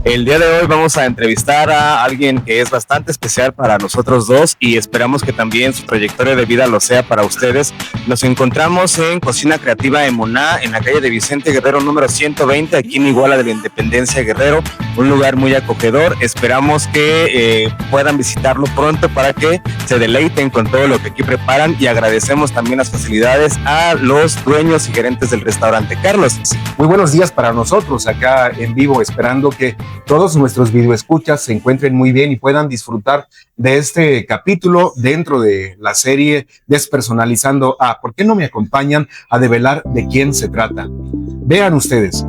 El día de hoy vamos a entrevistar a alguien que es bastante especial para nosotros dos y esperamos que también su trayectoria de vida lo sea para ustedes. Nos encontramos en Cocina Creativa Emuná, en la calle de Vicente Guerrero número 120, aquí en Iguala de la Independencia Guerrero, un lugar muy acogedor. Esperamos que puedan visitarlo pronto para que se deleiten con todo lo que aquí preparan y agradecemos también las facilidades a los dueños y gerentes del restaurante. Carlos. Muy buenos días para nosotros acá en vivo, esperando que todos nuestros videoescuchas se encuentren muy bien y puedan disfrutar de este capítulo dentro de la serie Despersonalizando A. ¿Por qué no me acompañan a develar de quién se trata? Vean ustedes,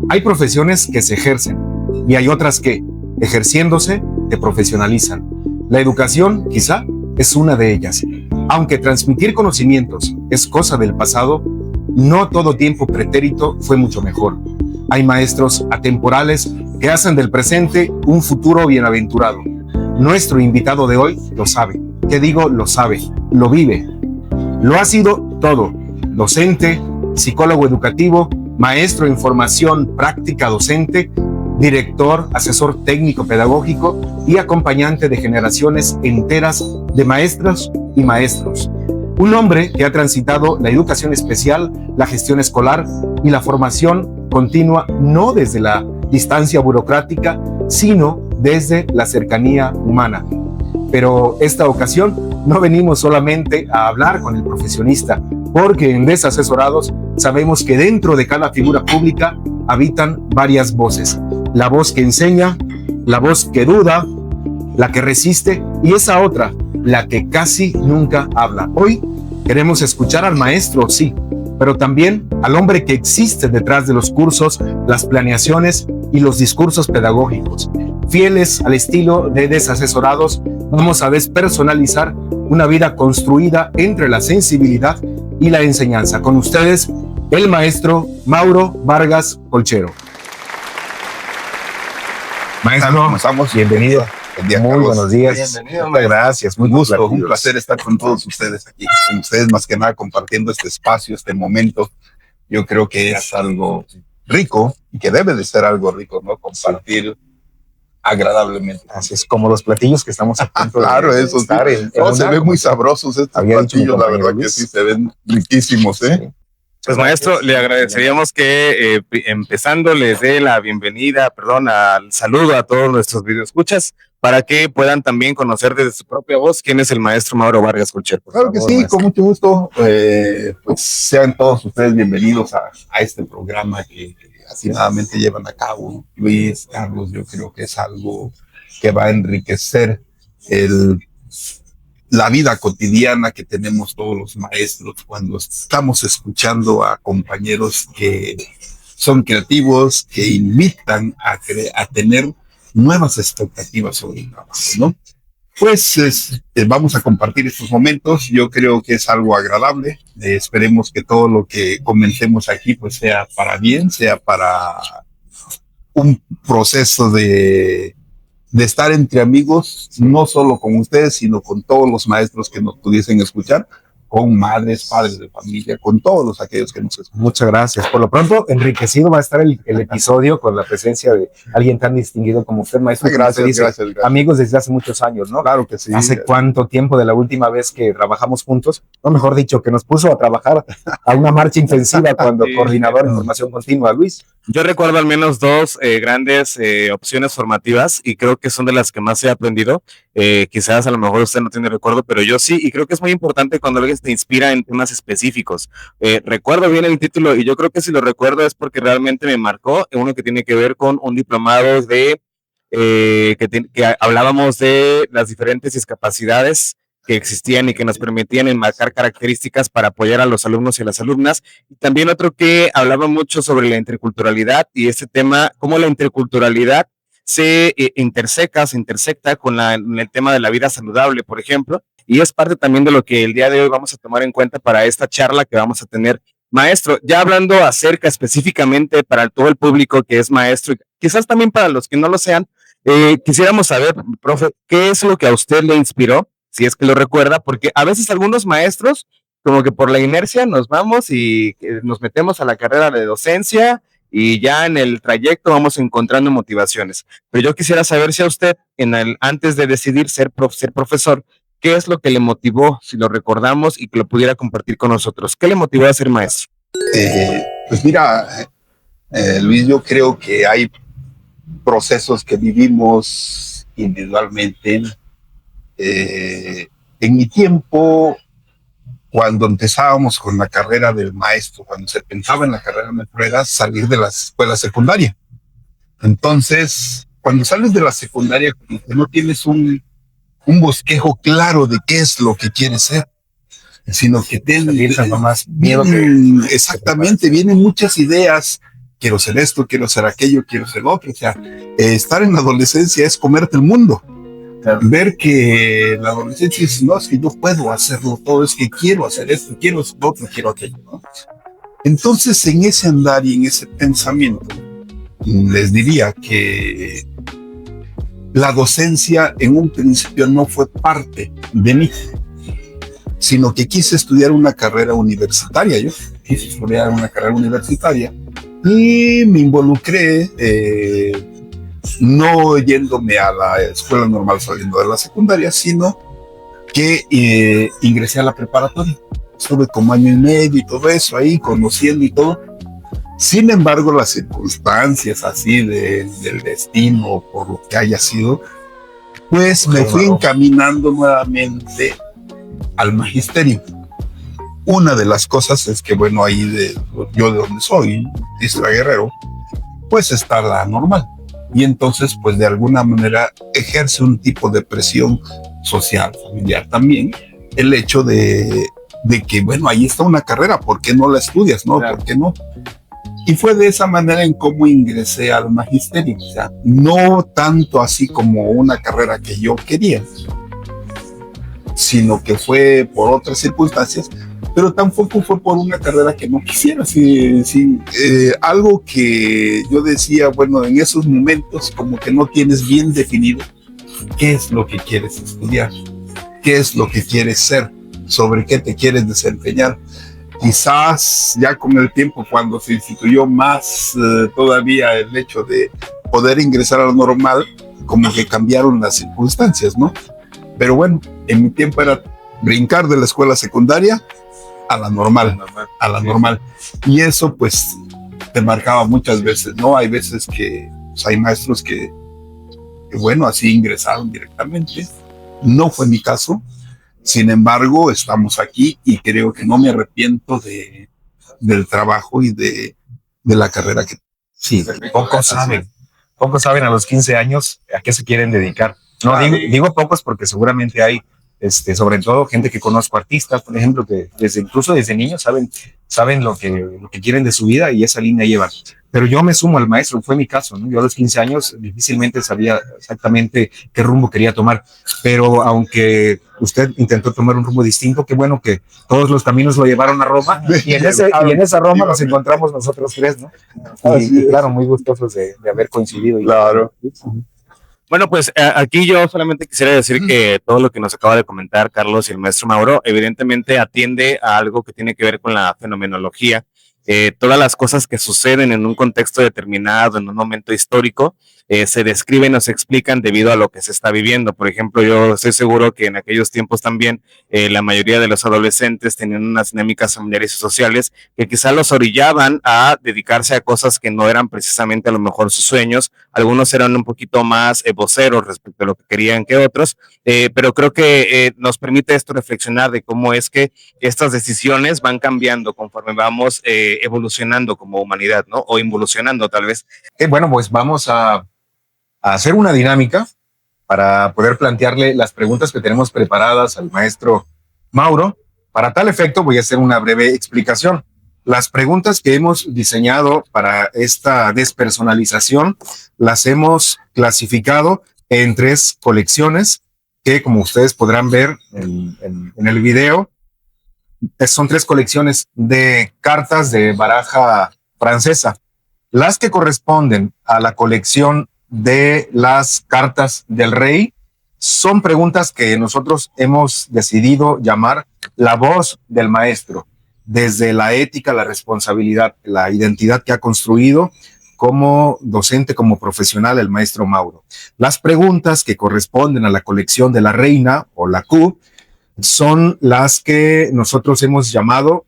hay profesiones que se ejercen y hay otras que, ejerciéndose, te profesionalizan. La educación, quizá, es una de ellas. Aunque transmitir conocimientos es cosa del pasado, no todo tiempo pretérito fue mucho mejor. Hay maestros atemporales que hacen del presente un futuro bienaventurado. Nuestro invitado de hoy lo sabe. ¿Qué digo? Lo sabe, lo vive. Lo ha sido todo. Docente, psicólogo educativo, maestro en formación práctica docente, director, asesor técnico pedagógico y acompañante de generaciones enteras de maestras y maestros. Un hombre que ha transitado la educación especial, la gestión escolar y la formación continua, no desde la distancia burocrática, sino desde la cercanía humana. Pero esta ocasión no venimos solamente a hablar con el profesionista, porque en Desasesorados sabemos que dentro de cada figura pública habitan varias voces. La voz que enseña, la voz que duda, la que resiste y esa otra, la que casi nunca habla. Hoy queremos escuchar al maestro, sí, pero también al hombre que existe detrás de los cursos, las planeaciones y los discursos pedagógicos. Fieles al estilo de Desasesorados, vamos a despersonalizar una vida construida entre la sensibilidad y la enseñanza. Con ustedes, el maestro Mauro Vargas Colchero. Maestro, ¿cómo estamos? Bienvenido. Día, muy Carlos. Buenos días. Bienvenido. Muchas gracias. Muy gusto. Un placer estar con todos ustedes aquí. Con ustedes más que nada compartiendo este espacio, este momento. Yo creo que es algo rico y que debe de ser algo rico, ¿no? Compartir agradablemente. Así es, como los platillos que estamos a punto claro, de eso estar sí. Se ven muy sabrosos estos platillos, la verdad que sí, se ven riquísimos, ¿eh? Sí. Pues maestro, le agradeceríamos que empezando les dé la bienvenida, al saludo a todos nuestros videoescuchas para que puedan también conocer desde su propia voz quién es el maestro Mauro Vargas Colchero. Claro que sí, maestro. Con mucho gusto. Pues sean todos ustedes bienvenidos a este programa que asignadamente llevan a cabo Luis, Carlos. Yo creo que es algo que va a enriquecer la vida cotidiana que tenemos todos los maestros cuando estamos escuchando a compañeros que son creativos, que invitan a tener nuevas expectativas sobre el trabajo, ¿no? Pues vamos a compartir estos momentos. Yo creo que es algo agradable. Esperemos que todo lo que comentemos aquí pues sea para bien, sea para un proceso de estar entre amigos, no solo con ustedes, sino con todos los maestros que nos pudiesen escuchar, con madres, padres de familia, con todos aquellos que nos escuchan. Muchas gracias. Por lo pronto, enriquecido va a estar el episodio con la presencia de alguien tan distinguido como usted, maestro. Gracias. Amigos desde hace muchos años, ¿no? Claro que sí. ¿Hace cuánto tiempo de la última vez que trabajamos juntos? No, mejor dicho, que nos puso a trabajar a una marcha intensiva cuando coordinador en formación continua, Luis. Yo recuerdo al menos dos grandes opciones formativas y creo que son de las que más he aprendido. Quizás a lo mejor usted no tiene recuerdo, pero yo sí, y creo que es muy importante cuando alguien te inspira en temas específicos. Recuerdo bien el título y yo creo que si lo recuerdo es porque realmente me marcó, uno que tiene que ver con un diplomado de que hablábamos de las diferentes discapacidades que existían y que nos permitían enmarcar características para apoyar a los alumnos y a las alumnas. Y también otro que hablaba mucho sobre la interculturalidad y este tema, cómo la interculturalidad se se intersecta con el tema de la vida saludable, por ejemplo, y es parte también de lo que el día de hoy vamos a tomar en cuenta para esta charla que vamos a tener. Maestro, ya hablando acerca específicamente para todo el público que es maestro y quizás también para los que no lo sean, quisiéramos saber, profe, ¿qué es lo que a usted le inspiró? Si es que lo recuerda, porque a veces algunos maestros, como que por la inercia nos vamos y nos metemos a la carrera de docencia y ya en el trayecto vamos encontrando motivaciones. Pero yo quisiera saber si a usted, antes de decidir ser profesor, ¿qué es lo que le motivó, si lo recordamos y que lo pudiera compartir con nosotros? ¿Qué le motivó a ser maestro? Pues mira, Luis, yo creo que hay procesos que vivimos individualmente. En mi tiempo, cuando empezábamos con la carrera del maestro, cuando se pensaba en la carrera de maestro, era salir de la escuela secundaria. Entonces, cuando sales de la secundaria, no tienes un bosquejo claro de qué es lo que quieres ser, sino que tienes más miedo exactamente, vienen muchas ideas. Quiero ser esto, quiero ser aquello, quiero ser otro. O sea, estar en la adolescencia es comerte el mundo. Claro. Ver que la adolescencia es, no, es que yo puedo hacerlo todo, es que quiero hacer esto, quiero hacer otro, quiero aquello, ¿no? Entonces, en ese andar y en ese pensamiento, les diría que la docencia en un principio no fue parte de mí, sino que quise estudiar una carrera universitaria. Yo quise estudiar una carrera universitaria y me involucré, no yéndome a la escuela normal saliendo de la secundaria, sino que ingresé a la preparatoria. Estuve como año y medio y todo eso ahí, conociendo y todo. Sin embargo, las circunstancias así del destino, por lo que haya sido, pues me fui encaminando nuevamente al magisterio. Una de las cosas es que, bueno, ahí yo de donde soy, Isla Guerrero, pues está la normal. Y entonces, pues de alguna manera ejerce un tipo de presión social, familiar también, el hecho de que, bueno, ahí está una carrera, ¿por qué no la estudias? ¿No? Claro. ¿Por qué no? Y fue de esa manera en cómo ingresé al magisterio. O sea, no tanto así como una carrera que yo quería, sino que fue por otras circunstancias, pero tampoco fue por una carrera que no quisiera. Algo que yo decía, bueno, en esos momentos como que no tienes bien definido qué es lo que quieres estudiar, qué es lo que quieres ser, sobre qué te quieres desempeñar. Quizás ya con el tiempo, cuando se instituyó más todavía el hecho de poder ingresar a lo normal, como que cambiaron las circunstancias, ¿no? Pero bueno, en mi tiempo era brincar de la escuela secundaria a la normal. Y eso pues te marcaba muchas veces, ¿no? Hay veces que pues, hay maestros que bueno, así ingresaron directamente. No fue mi caso. Sin embargo, estamos aquí y creo que no me arrepiento del trabajo y de la carrera que... Sí, pocos saben a los 15 años a qué se quieren dedicar. No, digo pocos porque seguramente hay, sobre todo gente que conozco, artistas, por ejemplo, que incluso desde niños saben lo que quieren de su vida y esa línea llevan. Pero yo me sumo al maestro, fue mi caso, ¿no? Yo a los 15 años difícilmente sabía exactamente qué rumbo quería tomar, pero aunque usted intentó tomar un rumbo distinto, qué bueno que todos los caminos lo llevaron a Roma, y en esa Roma nos encontramos nosotros tres, ¿no? Y claro, muy gustosos de haber coincidido. Claro. Bueno, pues aquí yo solamente quisiera decir que todo lo que nos acaba de comentar Carlos y el maestro Mauro, evidentemente atiende a algo que tiene que ver con la fenomenología. Todas las cosas que suceden en un contexto determinado, en un momento histórico, se describen o se explican debido a lo que se está viviendo. Por ejemplo, yo estoy seguro que en aquellos tiempos también la mayoría de los adolescentes tenían unas dinámicas familiares y sociales que quizá los orillaban a dedicarse a cosas que no eran precisamente a lo mejor sus sueños. Algunos eran un poquito más voceros respecto a lo que querían que otros, pero creo que nos permite esto reflexionar de cómo es que estas decisiones van cambiando conforme vamos evolucionando como humanidad, ¿no? O involucionando tal vez. Bueno, pues vamos a hacer una dinámica para poder plantearle las preguntas que tenemos preparadas al maestro Mauro. Para tal efecto, voy a hacer una breve explicación. Las preguntas que hemos diseñado para esta despersonalización las hemos clasificado en 3 colecciones que, como ustedes podrán ver en el video, son 3 colecciones de cartas de baraja francesa. Las que corresponden a la colección de las cartas del rey son preguntas que nosotros hemos decidido llamar la voz del maestro, desde la ética, la responsabilidad, la identidad que ha construido como docente, como profesional, el maestro Mauro. Las preguntas que corresponden a la colección de la reina o la Q son las que nosotros hemos llamado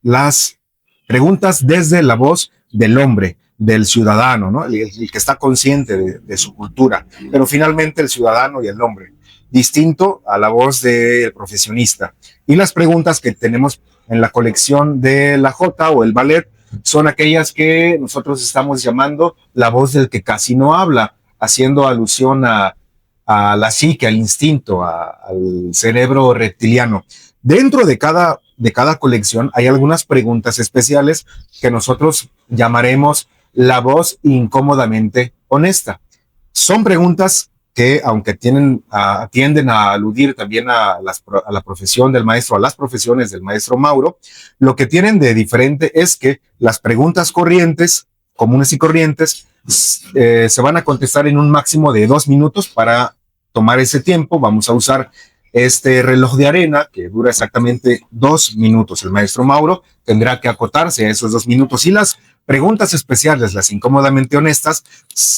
las preguntas desde la voz del hombre, del ciudadano, ¿no? El que está consciente de su cultura, pero finalmente el ciudadano y el hombre, distinto a la voz del profesionista. Y las preguntas que tenemos en la colección de la J o el ballet son aquellas que nosotros estamos llamando la voz del que casi no habla, haciendo alusión a la psique, al instinto, al cerebro reptiliano. Dentro de cada colección hay algunas preguntas especiales que nosotros llamaremos la voz incómodamente honesta. Son preguntas que, aunque tienden a aludir también a la profesión del maestro, a las profesiones del maestro Mauro, lo que tienen de diferente es que las preguntas corrientes, comunes y corrientes, se van a contestar en un máximo de 2 minutos. Para tomar ese tiempo vamos a usar este reloj de arena que dura exactamente 2 minutos. El maestro Mauro tendrá que acotarse a esos 2 minutos, y las preguntas especiales, las incómodamente honestas,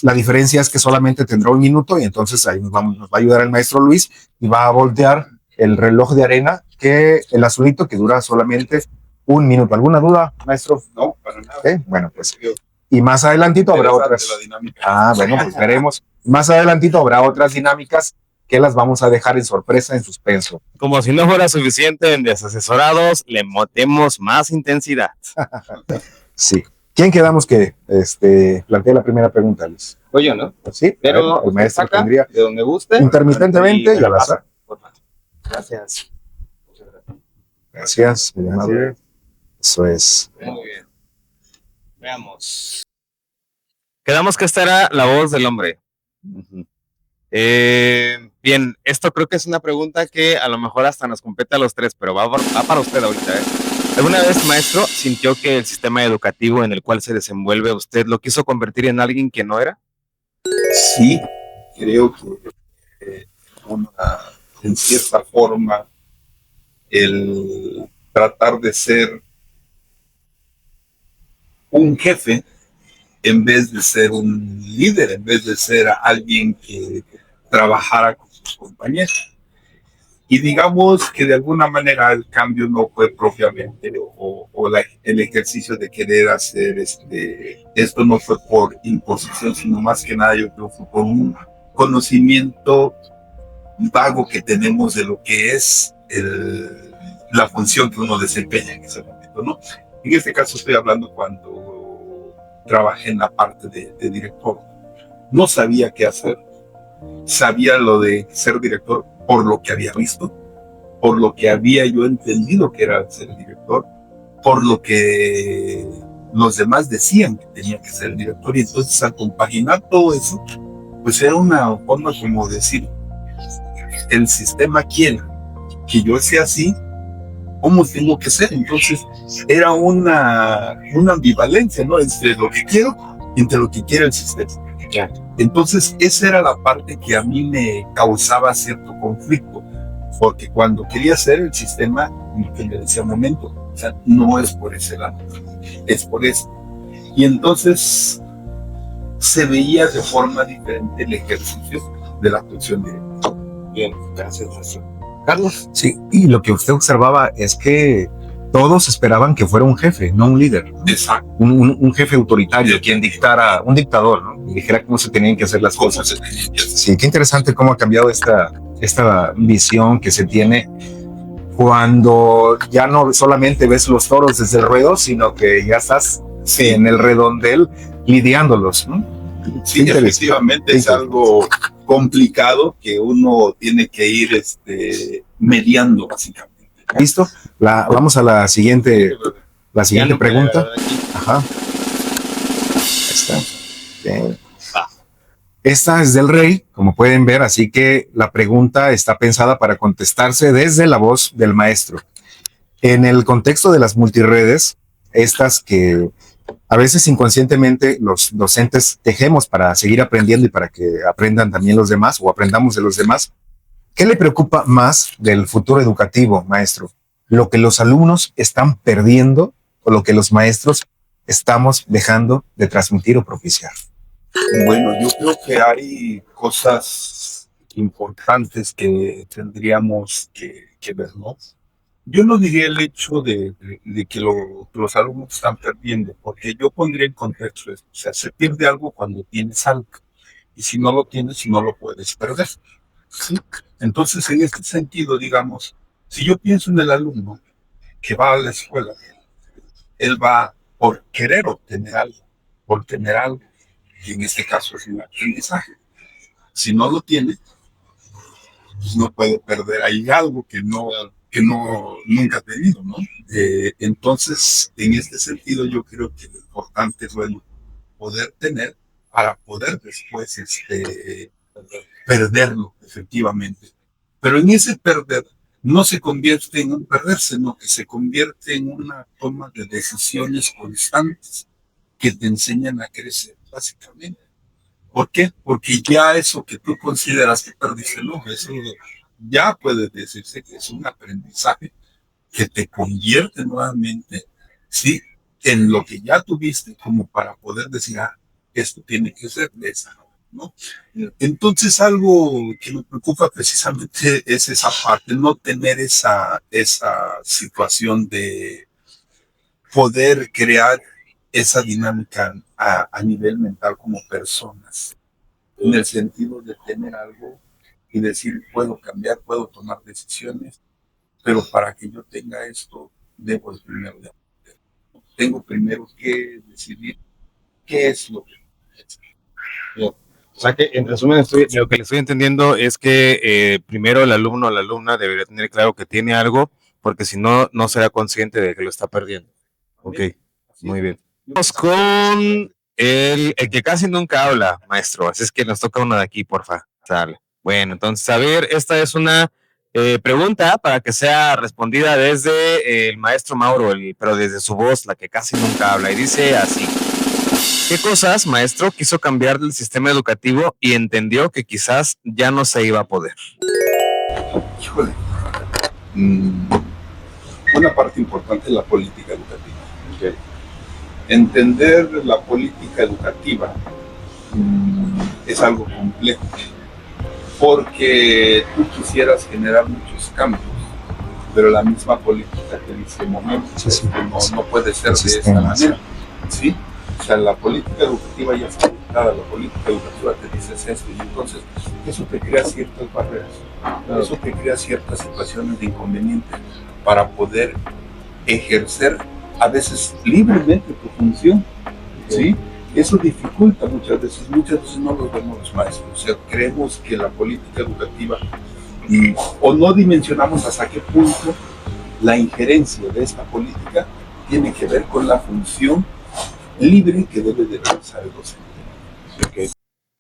la diferencia es que solamente tendrá 1 minuto, y entonces ahí nos va a ayudar el maestro Luis y va a voltear el reloj de arena, que el azulito, que dura solamente 1 minuto. ¿Alguna duda, maestro? No, para nada. Bueno, pues. Y más adelantito habrá otras. Bueno, pues veremos. Más adelantito habrá otras dinámicas que las vamos a dejar en sorpresa, en suspenso. Como si no fuera suficiente en Desasesorados, le metemos más intensidad. Sí. ¿Quién quedamos que plantee la primera pregunta, Luis? Oye, ¿no? Sí, pero el maestro tendría de donde guste. Intermitentemente y al azar. Gracias. Gracias, muy amable. Eso es. Muy bien. Veamos. Quedamos que esta era la voz del hombre. Bien, esto creo que es una pregunta que a lo mejor hasta nos compete a los 3, pero va para usted ahorita. ¿Alguna vez, maestro, sintió que el sistema educativo en el cual se desenvuelve usted lo quiso convertir en alguien que no era? Sí, creo que en cierta forma el tratar de ser un jefe en vez de ser un líder, en vez de ser alguien que trabajara con sus compañeros. Y digamos que de alguna manera el cambio no fue propiamente el ejercicio de querer hacer esto no fue por imposición, sino más que nada yo creo que fue por un conocimiento vago que tenemos de lo que es la función que uno desempeña en ese momento, ¿no? En este caso estoy hablando cuando trabajé en la parte de director. No sabía qué hacer. Sabía lo de ser director por lo que había visto, por lo que había yo entendido que era ser director, por lo que los demás decían que tenía que ser el director. Y entonces al compaginar todo eso, pues era una forma como decir, el sistema quiere que yo sea así, ¿cómo tengo que ser? Entonces era una ambivalencia, ¿no? Entre lo que quiero y entre lo que quiere el sistema. Entonces esa era la parte que a mí me causaba cierto conflicto, porque cuando quería hacer el sistema, me decía, momento, o sea, no es por ese lado, es por ese. Y entonces se veía de forma diferente el ejercicio de la función directa. Bien, gracias. Carlos. Sí, y lo que usted observaba es que todos esperaban que fuera un jefe, no un líder. Exacto. Un jefe autoritario, quien dictara, un dictador, ¿no? Y dijera cómo se tenían que hacer las cosas. Sí, qué interesante cómo ha cambiado esta visión que se tiene cuando ya no solamente ves los toros desde el ruedo, sino que ya estás en el redondel lidiándolos, ¿no? Sí, efectivamente es algo complicado que uno tiene que ir mediando básicamente. ¿Listo? Vamos a la siguiente pregunta. Ajá. Ahí está. Bien. Esta es del rey, como pueden ver, así que la pregunta está pensada para contestarse desde la voz del maestro. En el contexto de las multiredes, estas que a veces inconscientemente los docentes tejemos para seguir aprendiendo y para que aprendan también los demás o aprendamos de los demás, ¿qué le preocupa más del futuro educativo, maestro? ¿Lo que los alumnos están perdiendo o lo que los maestros estamos dejando de transmitir o propiciar? Bueno, yo creo que hay cosas importantes que tendríamos que ver, ¿no? Yo no diría el hecho de que los alumnos están perdiendo, porque yo pondría en contexto esto. O sea, se pierde algo cuando tienes algo, y si no lo tienes, no lo puedes perder, ¿sí? Entonces, en este sentido, digamos, si yo pienso en el alumno que va a la escuela, él va por querer obtener algo, por tener algo, y en este caso es un aprendizaje. Si no lo tiene, pues no puede perder ahí algo que nunca ha tenido, ¿no? Entonces, en este sentido, yo creo que lo importante es, bueno, poder tener para poder después perderlo, efectivamente. Pero en ese perder no se convierte en un perder, sino que se convierte en una toma de decisiones constantes que te enseñan a crecer, básicamente. ¿Por qué? Porque ya eso que tú consideras que perdiste, no, eso ya puede decirse que es un aprendizaje que te convierte nuevamente, sí, en lo que ya tuviste, como para poder decir, esto tiene que ser de esa, ¿no? Entonces, algo que me preocupa precisamente es esa parte, no tener esa situación de poder crear esa dinámica a nivel mental como personas, en el sentido de tener algo y decir, puedo cambiar, puedo tomar decisiones, pero para que yo tenga esto, debo primero de aprender. Tengo primero que decidir qué es lo que bien. O sea que, en resumen, lo que le estoy entendiendo es que primero el alumno o la alumna debería tener claro que tiene algo, porque si no, no será consciente de que lo está perdiendo. Ok, muy bien. Vamos con el que casi nunca habla, maestro. Así es que nos toca uno de aquí, porfa. Sale. Bueno, entonces, a ver, esta es una pregunta para que sea respondida desde el maestro Mauro, pero desde su voz, la que casi nunca habla. Y dice así: ¿qué cosas, maestro, quiso cambiar del sistema educativo y entendió que quizás ya no se iba a poder? Híjole. Una parte importante es la política educativa. Okay. Entender la política educativa es algo complejo, porque tú quisieras generar muchos cambios, pero la misma política te dice, no puede ser de esta manera, ¿sí? O sea, la política educativa ya está dictada, la política educativa te dice esto, y entonces eso te crea ciertas barreras, eso te crea ciertas situaciones de inconveniente para poder ejercer a veces libremente tu función, ¿sí? Eso dificulta muchas veces no lo vemos los maestros, o sea, creemos que la política educativa o no dimensionamos hasta qué punto la injerencia de esta política tiene que ver con la función libre que debe de realizar el docente. Okay.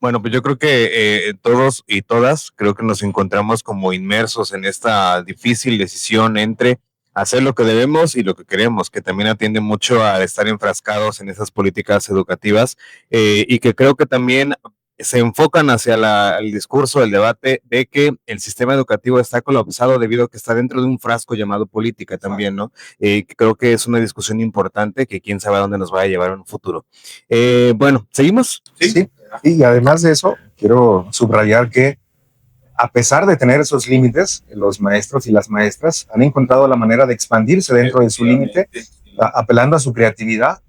Bueno, pues yo creo que todos y todas creo que nos encontramos como inmersos en esta difícil decisión entre hacer lo que debemos y lo que queremos, que también atiende mucho a estar enfrascados en esas políticas educativas y que creo que también se enfocan hacia el discurso, el debate de que el sistema educativo está colapsado debido a que está dentro de un frasco llamado política también, ¿no? Creo que es una discusión importante que quién sabe a dónde nos va a llevar en un futuro. Bueno, ¿seguimos? Sí, y además de eso, quiero subrayar que a pesar de tener esos límites, los maestros y las maestras han encontrado la manera de expandirse dentro de su límite, apelando a su creatividad,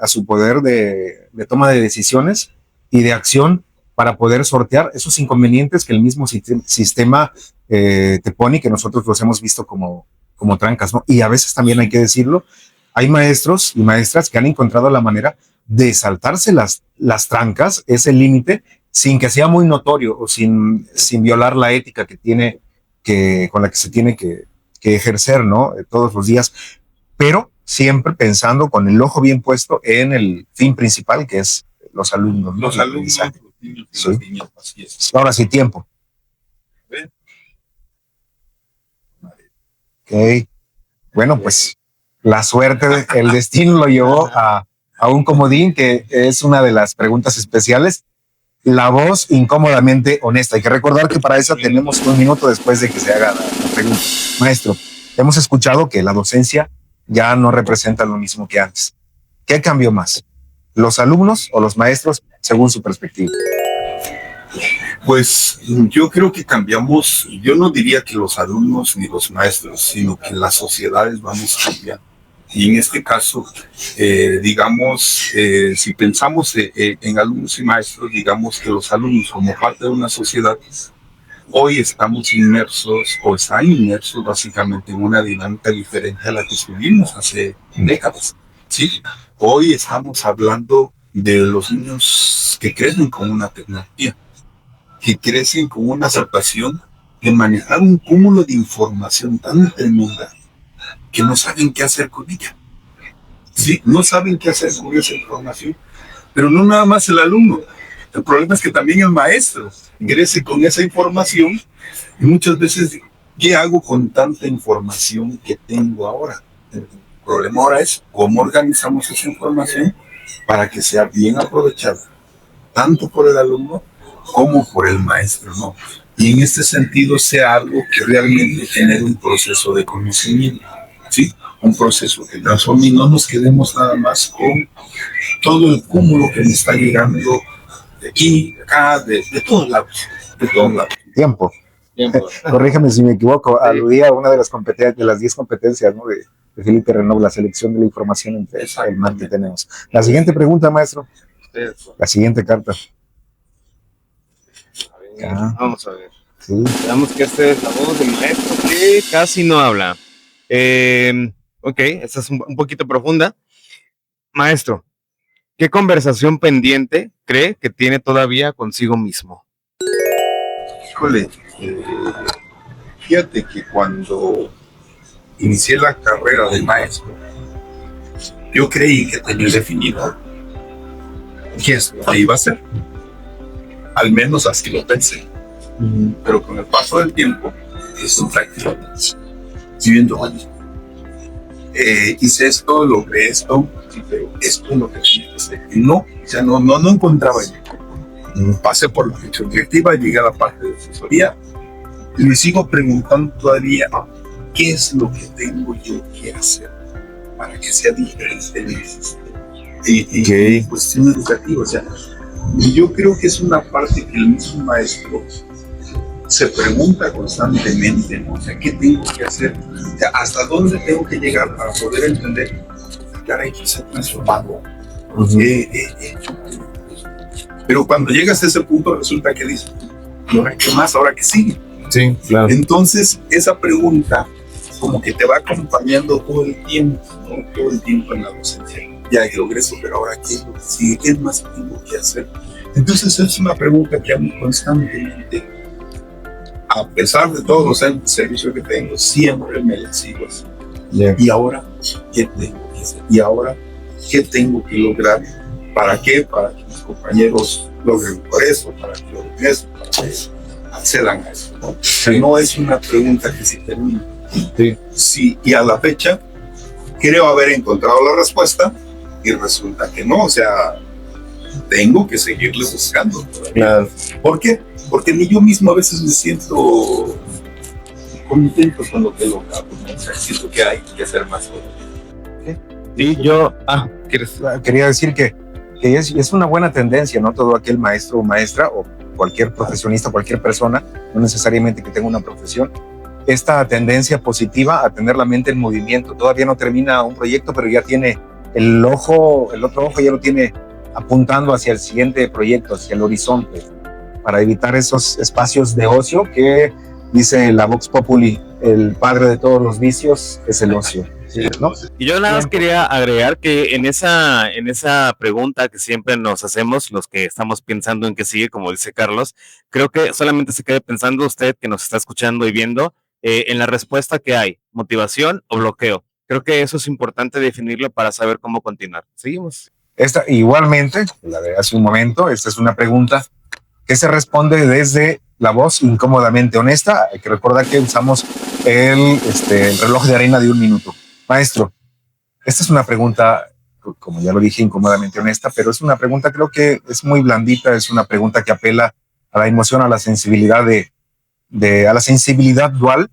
a su poder de toma de decisiones y de acción para poder sortear esos inconvenientes que el mismo sistema te pone y que nosotros los hemos visto como trancas, ¿no? Y a veces también hay que decirlo, hay maestros y maestras que han encontrado la manera de saltarse las trancas, ese límite, sin que sea muy notorio o sin violar la ética con la que se tiene que ejercer, ¿no? Todos los días, pero siempre pensando con el ojo bien puesto en el fin principal, que es los alumnos, ¿no? Los alumnos, los niños y las niñas, así es. Ahora sí, tiempo. Bien. Ok. Bueno, pues la suerte, el destino lo llevó a un comodín, que es una de las preguntas especiales. La voz incómodamente honesta. Hay que recordar que para eso tenemos 1 minuto después de que se haga la pregunta. Maestro, hemos escuchado que la docencia ya no representa lo mismo que antes. ¿Qué cambió más? ¿Los alumnos o los maestros, según su perspectiva? Pues yo creo que cambiamos, yo no diría que los alumnos ni los maestros, sino que las sociedades vamos cambiando. Y en este caso, digamos, si pensamos en alumnos y maestros, digamos que los alumnos como parte de una sociedad, hoy estamos inmersos o están inmersos básicamente en una dinámica diferente a la que tuvimos hace décadas. ¿Sí? Hoy estamos hablando de los niños que crecen con una tecnología, que crecen con una aceptación de manejar un cúmulo de información tan tremenda que no saben qué hacer con ella. Sí, no saben qué hacer con esa información. Pero no nada más el alumno. El problema es que también el maestro crece con esa información y muchas veces, ¿qué hago con tanta información que tengo ahora? El problema ahora es cómo organizamos esa información para que sea bien aprovechada, tanto por el alumno como por el maestro, ¿no? Y en este sentido sea algo que realmente genere un proceso de conocimiento, ¿sí? Un proceso que transforme y no nos quedemos nada más con todo el cúmulo que me está llegando de aquí, de acá, de todos lados, de todos lados. Tiempo. Corrígeme si me equivoco, aludía a una de las competencias, de las 10 competencias, ¿no? de Felipe Renov, la selección de la información entre el mar que tenemos. La siguiente pregunta, maestro. La siguiente carta. Vamos a ver. Sí. Veamos que esta es la voz del maestro que casi no habla. Ok, esta es un poquito profunda. Maestro, ¿qué conversación pendiente cree que tiene todavía consigo mismo? Híjole, fíjate que cuando inicié la carrera de maestro, yo creí que tenía definido qué es lo que iba a hacer. Al menos así lo pensé. Pero con el paso del tiempo, esto prácticamente viviendo años. Hice esto, logré esto, pero esto es lo que tenía que hacer. Y no, o sea, no encontraba yo. Pasé por la gestión directiva, llegué a la parte de asesoría y me sigo preguntando todavía qué es lo que tengo yo que hacer para que sea diferente en el sistema. Y cuestión educativa, o sea, yo creo que es una parte que el mismo maestro se pregunta constantemente, ¿no? O sea, ¿qué tengo que hacer? O sea, ¿hasta dónde tengo que llegar para poder entender que ahora hay que ser transformado? Pero cuando llegas a ese punto resulta que dices, ¿ahora qué más? ¿Ahora qué sigue? Sí, claro. Entonces, esa pregunta como que te va acompañando todo el tiempo, ¿no? Todo el tiempo en la docencia. Ya logré eso, pero ahora ¿qué es lo que sigue? ¿Qué más tengo que hacer? Entonces, es una pregunta que hago constantemente. A pesar de todos los años de servicio que tengo, siempre me la sigo así. ¿Y ahora qué tengo que hacer? ¿Y ahora qué tengo que lograr? ¿Para qué? Para que mis compañeros logren por eso, para que logren eso, para que accedan a eso, ¿no? Sí. No es una pregunta que se termina. Sí, y a la fecha creo haber encontrado la respuesta y resulta que no, o sea, tengo que seguirle buscando. Claro. ¿Por qué? Porque ni yo mismo a veces me siento contento con lo que logro. O sea, siento que hay que hacer más cosas. Sí, yo... Quería decir que es una buena tendencia, ¿no? Todo aquel maestro o maestra o cualquier profesionista, cualquier persona, no necesariamente que tenga una profesión, esta tendencia positiva a tener la mente en movimiento. Todavía no termina un proyecto, pero ya tiene el otro ojo ya lo tiene apuntando hacia el siguiente proyecto, hacia el horizonte, para evitar esos espacios de ocio que dice la Vox Populi, el padre de todos los vicios es el ocio. Sí, ¿no? Y yo nada más quería agregar que en esa pregunta que siempre nos hacemos, los que estamos pensando en qué sigue, como dice Carlos, creo que solamente se quede pensando usted que nos está escuchando y viendo en la respuesta que hay, motivación o bloqueo. Creo que eso es importante definirlo para saber cómo continuar. Seguimos. Igualmente, la de hace un momento, esta es una pregunta que se responde desde la voz incómodamente honesta. Hay que recordar que usamos el reloj de arena de 1 minuto. Maestro, esta es una pregunta, como ya lo dije, incómodamente honesta, pero es una pregunta, creo que es muy blandita, es una pregunta que apela a la emoción, a la sensibilidad a la sensibilidad dual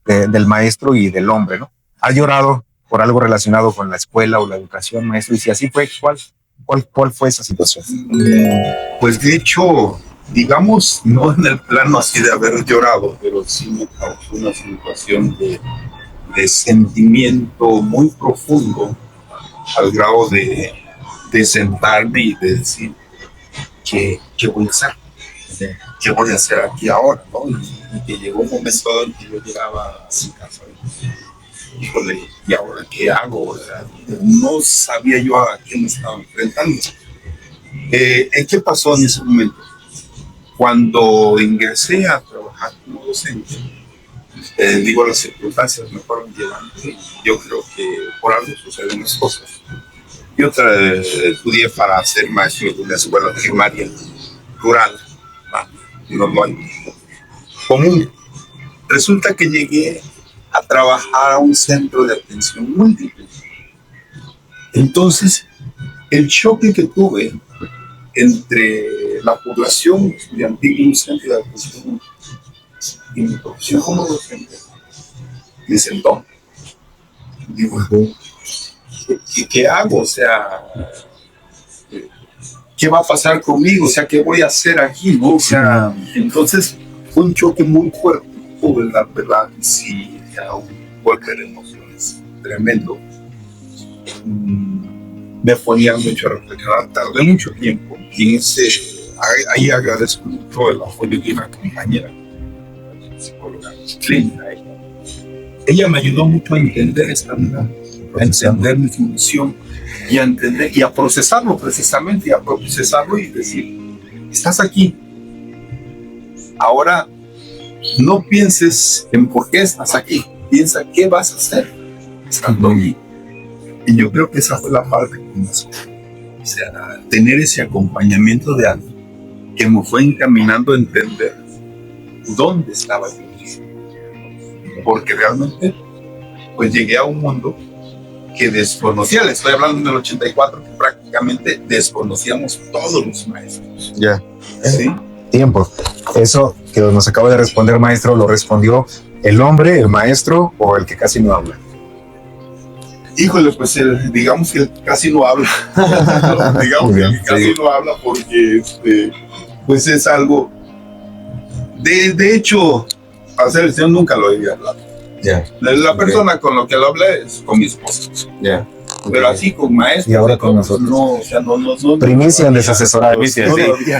del maestro y del hombre, ¿no? ¿Ha llorado por algo relacionado con la escuela o la educación, maestro? Y si así fue, ¿cuál fue esa situación? Pues de hecho, digamos, no en el plano así de haber llorado, pero sí me causó una situación de sentimiento muy profundo, al grado de sentarme y de decir, ¿qué voy a hacer? ¿Qué voy a hacer aquí ahora? ¿No? Y que llegó un momento en que yo llegaba a su casa. Híjole, ¿y ahora qué hago? O sea, no sabía yo a qué me estaba enfrentando. ¿Qué pasó en ese momento? Cuando ingresé a trabajar como docente, digo, las circunstancias me fueron llevando. Yo creo que por algo suceden las cosas. Yo estudié para ser maestro de una escuela primaria rural, no hay común. Resulta que llegué a trabajar a un centro de atención múltiple. Entonces, el choque que tuve entre la población estudiantil y un centro de atención y mi profesión como docente me sentó. Digo, ¿qué hago? O sea, ¿qué va a pasar conmigo? O sea, ¿qué voy a hacer aquí? ¿No? O sea, entonces fue un choque muy fuerte. La verdad, sí, un golpe de emociones tremendo. Me ponía mucho a reflexionar, tardé mucho tiempo. Y ahí agradezco mucho el apoyo de una compañera, psicóloga clínica. Ella me ayudó mucho a entender esta vida, a entender mi función y a entender y a procesarlo precisamente, y decir, estás aquí. Ahora no pienses en por qué estás aquí, piensa qué vas a hacer estando aquí. Y yo creo que esa fue la parte que más, o sea, tener ese acompañamiento de alguien que me fue encaminando a entender dónde estaba yo. Porque realmente, pues llegué a un mundo que desconocía. Le estoy hablando del 84, que prácticamente desconocíamos todos los maestros. Ya. ¿Sí? Tiempo. Eso que nos acaba de responder, maestro, ¿lo respondió el hombre, el maestro o el que casi no habla? Híjole, pues digamos que casi no habla. Digamos que casi no habla porque pues es algo. De hecho, para ser yo nunca lo había hablado. Ya. La persona con la que lo hablé es con mi esposa. Ya. Pero así con maestros. Y ahora con nosotros. No, o sea, no. Primicia en desasesorados.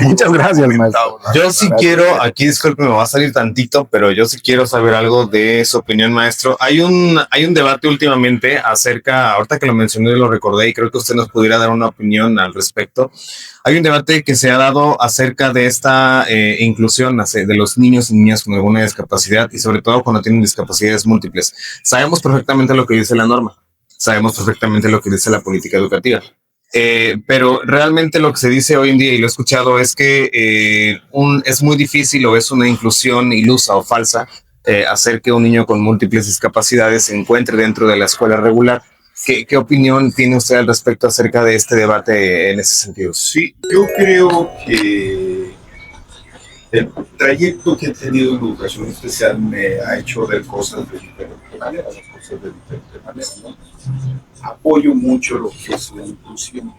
Muchas gracias, maestro. Yo sí quiero, aquí disculpe, me va a salir tantito, pero yo sí quiero saber algo de su opinión, maestro. Hay un debate últimamente acerca, ahorita que lo mencioné lo recordé y creo que usted nos pudiera dar una opinión al respecto. Hay un debate que se ha dado acerca de esta inclusión de los niños y niñas con alguna discapacidad y sobre todo cuando tienen discapacidades múltiples. Sabemos perfectamente lo que dice la norma. Sabemos perfectamente lo que dice la política educativa. Pero realmente lo que se dice hoy en día, y lo he escuchado, es que es muy difícil o es una inclusión ilusa o falsa hacer que un niño con múltiples discapacidades se encuentre dentro de la escuela regular. ¿Qué opinión tiene usted al respecto acerca de este debate en ese sentido? Sí, yo creo que el trayecto que he tenido en educación especial me ha hecho ver cosas de diferente manera, ¿no? Apoyo mucho lo que es la inclusión,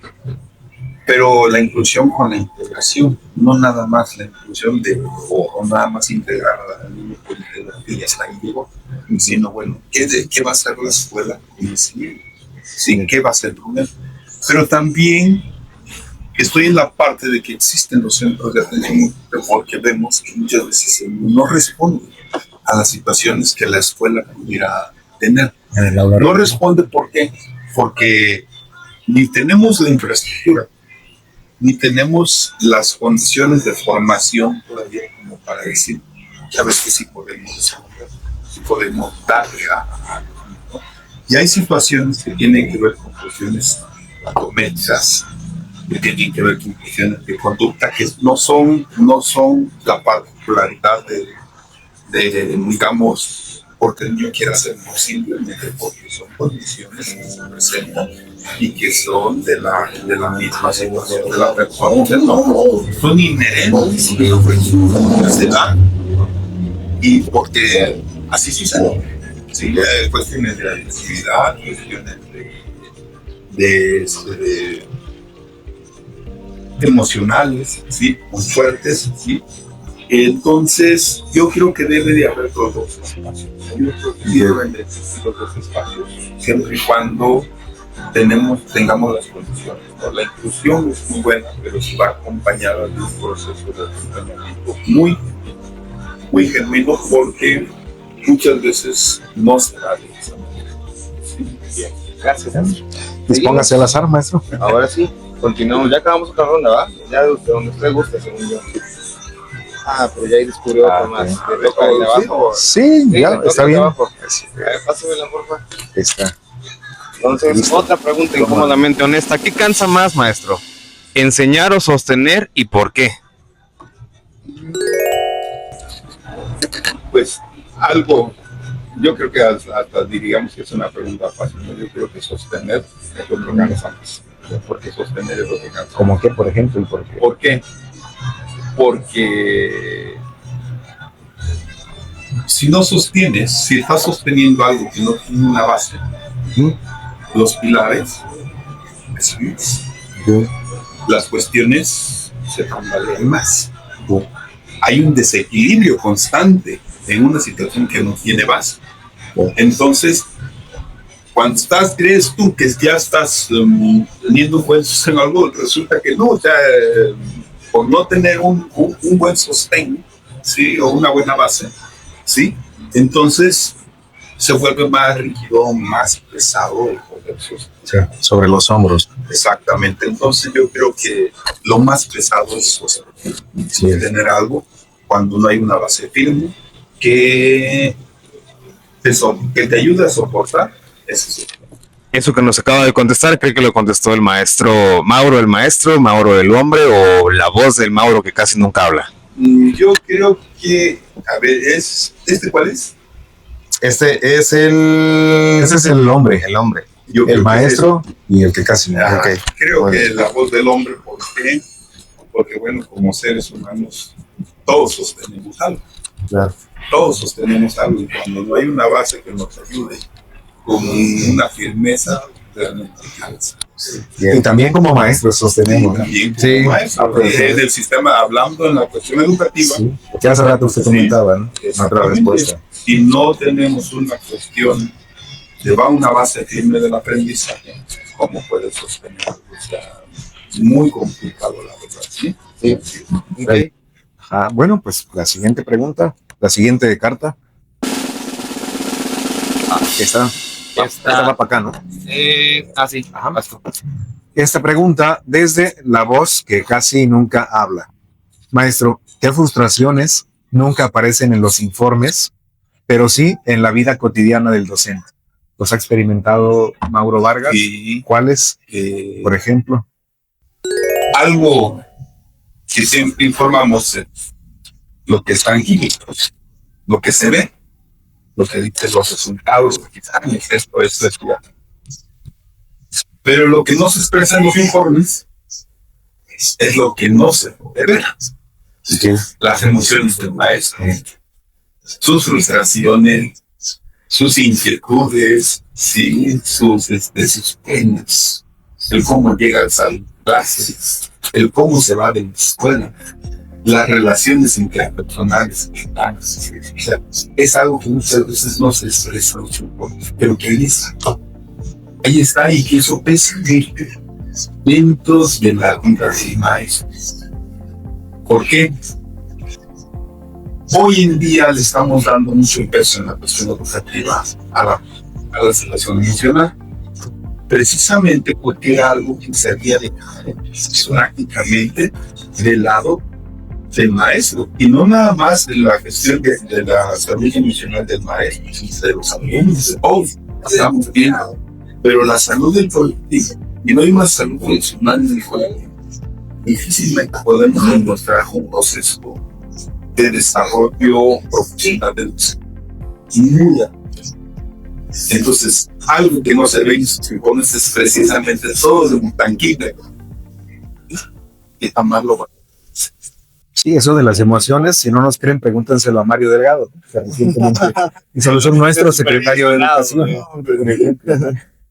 pero la inclusión con la integración, no nada más la inclusión o nada más integrar al niño por integrar que ya está ahí llegó, sino bueno, ¿qué va a hacer la escuela con ese niño? ¿Sí? ¿Qué va a hacer con él? Pero también estoy en la parte de que existen los centros de atención porque vemos que muchas veces no responden a las situaciones que la escuela pudiera tener. En el aula. No responde, ¿por qué? Porque ni tenemos la infraestructura, ni tenemos las condiciones de formación todavía como para decir, sabes que sí podemos darle a ¿no? Y hay situaciones que tienen que ver con cuestiones domésticas, que tienen que ver con cuestiones de conducta que no son la particularidad de digamos, porque el niño quiera hacerlo, simplemente porque son condiciones que se presentan y que son de la misma situación de la persona, no, son inherentes, se dan, y porque así sucede. Sí, cuestiones de agresividad, cuestiones de emocionales, ¿sí? Muy fuertes, ¿sí? Entonces, yo creo que debe de haber todos los espacios. Yo creo que deben de existir los dos espacios, siempre y cuando tengamos las condiciones, ¿no? La inclusión es muy buena, pero si va acompañada de un proceso de acompañamiento muy, muy genuino, porque muchas veces no se da de esa manera. Sí, bien. Gracias. Dispóngase al azar, maestro. Ahora sí, continuamos. Ya acabamos otra ronda, ¿va? Ya de donde usted guste, según yo. Pero ya ahí descubrió otra más. ¿Le toca el de abajo? Sí, ya, está bien. Pásamela, porfa. Está. Entonces, Listo. otra pregunta incómodamente honesta. ¿Qué cansa más, maestro? ¿Enseñar o sostener y por qué? Pues algo, yo creo que hasta diríamos que es una pregunta fácil, ¿no? Yo creo que sostener es lo que cansa más, porque sostener es lo que cansa. ¿Cómo qué, por ejemplo, y por qué? ¿Por qué? Porque si no sostienes, si estás sosteniendo algo que no tiene una base, los pilares, las cuestiones se tambalean más. Hay un desequilibrio constante en una situación que no tiene base. Entonces, cuando crees tú que ya estás teniendo un buen sostén en algo, resulta que no, o sea, por no tener un buen sostén, ¿sí? O una buena base, ¿sí? Entonces se vuelve más rígido, más pesado el poder sostener. Sí, sobre los hombros. Exactamente. Entonces yo creo que lo más pesado es sostener algo cuando no hay una base firme que te ayude a soportar eso. Eso que nos acaba de contestar, creo que lo contestó el maestro Mauro, Mauro el hombre, o la voz del Mauro que casi nunca habla. Yo creo que, a ver, ¿cuál es? Ese es el hombre. El hombre. Yo creo El que maestro y el que casi no. Ajá, Okay. creo Bueno. que la voz del hombre, ¿por qué? Porque bueno, como seres humanos, todos sostenemos algo. Claro. Todos sostenemos algo y cuando no hay una base que nos ayude, con una firmeza, realmente cansa. Y también como maestros sostenemos. ¿no? También como Sí. maestro, del sistema, hablando en la cuestión educativa, Sí. Porque hace rato usted comentaba, ¿no? Otra exactamente. respuesta. Si no tenemos una cuestión de una base firme del aprendizaje, ¿cómo puede sostenerlo? O sea, muy complicado, la verdad. ¿Sí? Sí. Okay. Bueno, pues la siguiente pregunta, la siguiente carta. Esta va para acá, ¿no? Sí. Ajá. Esta pregunta desde la voz que casi nunca habla. Maestro, ¿qué frustraciones nunca aparecen en los informes, pero sí en la vida cotidiana del docente? ¿Los ha experimentado Mauro Vargas? Y ¿Cuáles, por ejemplo? algo que siempre informamos es lo que es tangible, lo que se ve, lo que dicen los resultados, quizás esto. Pero lo que no se expresa en los informes es lo que no se puede ver. Las emociones del maestro, sus frustraciones, sus inquietudes, sí, sus penas, el cómo llega a las clases, el cómo se va de la escuela, las relaciones interpersonales, o sea, es algo que muchas veces no se expresa mucho, pero que ahí está y que eso pesa dentro de la vida de maestros. ¿Por qué? Hoy en día le estamos dando mucho peso en la cuestión educativa a la situación emocional, precisamente porque era algo que se había dejado prácticamente del lado del maestro, y no nada más de la gestión de la salud emocional del maestro, sino de los alumnos, de todos, estamos bien, pero la salud del colectivo, y no hay una salud emocional del colectivo, difícilmente podemos encontrar un proceso de desarrollo profesional de los muy alto. Entonces, algo que no se ve en sus rincones es precisamente todo de un tanquito que jamás lo va a hacer. Sí, eso de las emociones, si no nos creen, pregúntenselo a Mario Delgado, que recientemente hizo nuestro secretario de Educación.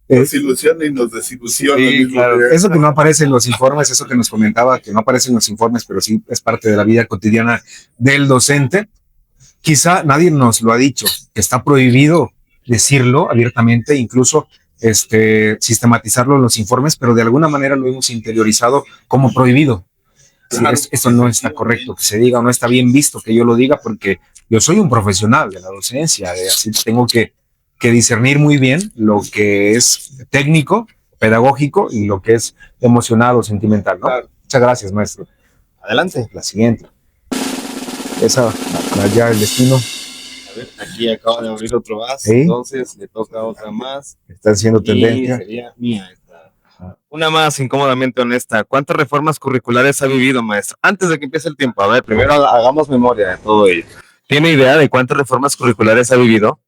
Nos ilusiona y nos desilusiona. Sí, claro. Eso que no aparece en los informes, eso que nos comentaba, que no aparece en los informes, pero sí es parte de la vida cotidiana del docente. Quizá nadie nos lo ha dicho, que está prohibido decirlo abiertamente, incluso sistematizarlo en los informes, pero de alguna manera lo hemos interiorizado como prohibido. Sí, eso no está correcto que se diga, o no está bien visto que yo lo diga, porque yo soy un profesional de la docencia, así tengo que discernir muy bien lo que es técnico, pedagógico y lo que es emocional o sentimental, ¿no? Claro. Muchas gracias, maestro. Adelante, la siguiente. Esa, allá el destino. A ver, aquí acabo de abrir otro vaso, ¿sí? Entonces le toca otra más. Está haciendo tendencia. Sería mía. Una más incómodamente honesta. ¿Cuántas reformas curriculares ha vivido, maestro? Antes de que empiece el tiempo, a ver, primero hagamos memoria de todo ello. ¿Tiene idea de cuántas reformas curriculares ha vivido?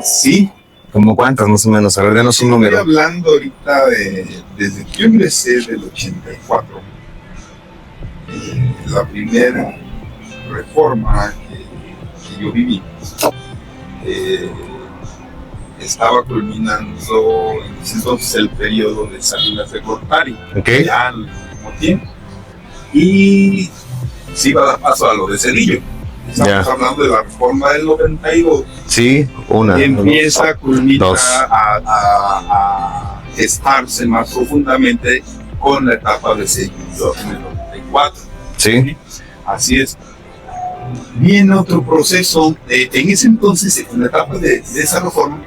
Sí. ¿Cómo cuántas, más o menos? A ver, denos un número. Estoy hablando ahorita desde que yo ingresé del 84. La primera reforma que yo viví estaba culminando entonces el periodo de Salinas de Gortari, ya al último tiempo, y se iba a dar paso a lo de Cedillo. Estamos hablando de la reforma del 92. Sí, una. Y empieza, culmina a gestarse más profundamente con la etapa de Cedillo en el 94. Sí. Así es. Viene otro proceso, en ese entonces, en la etapa de esa reforma,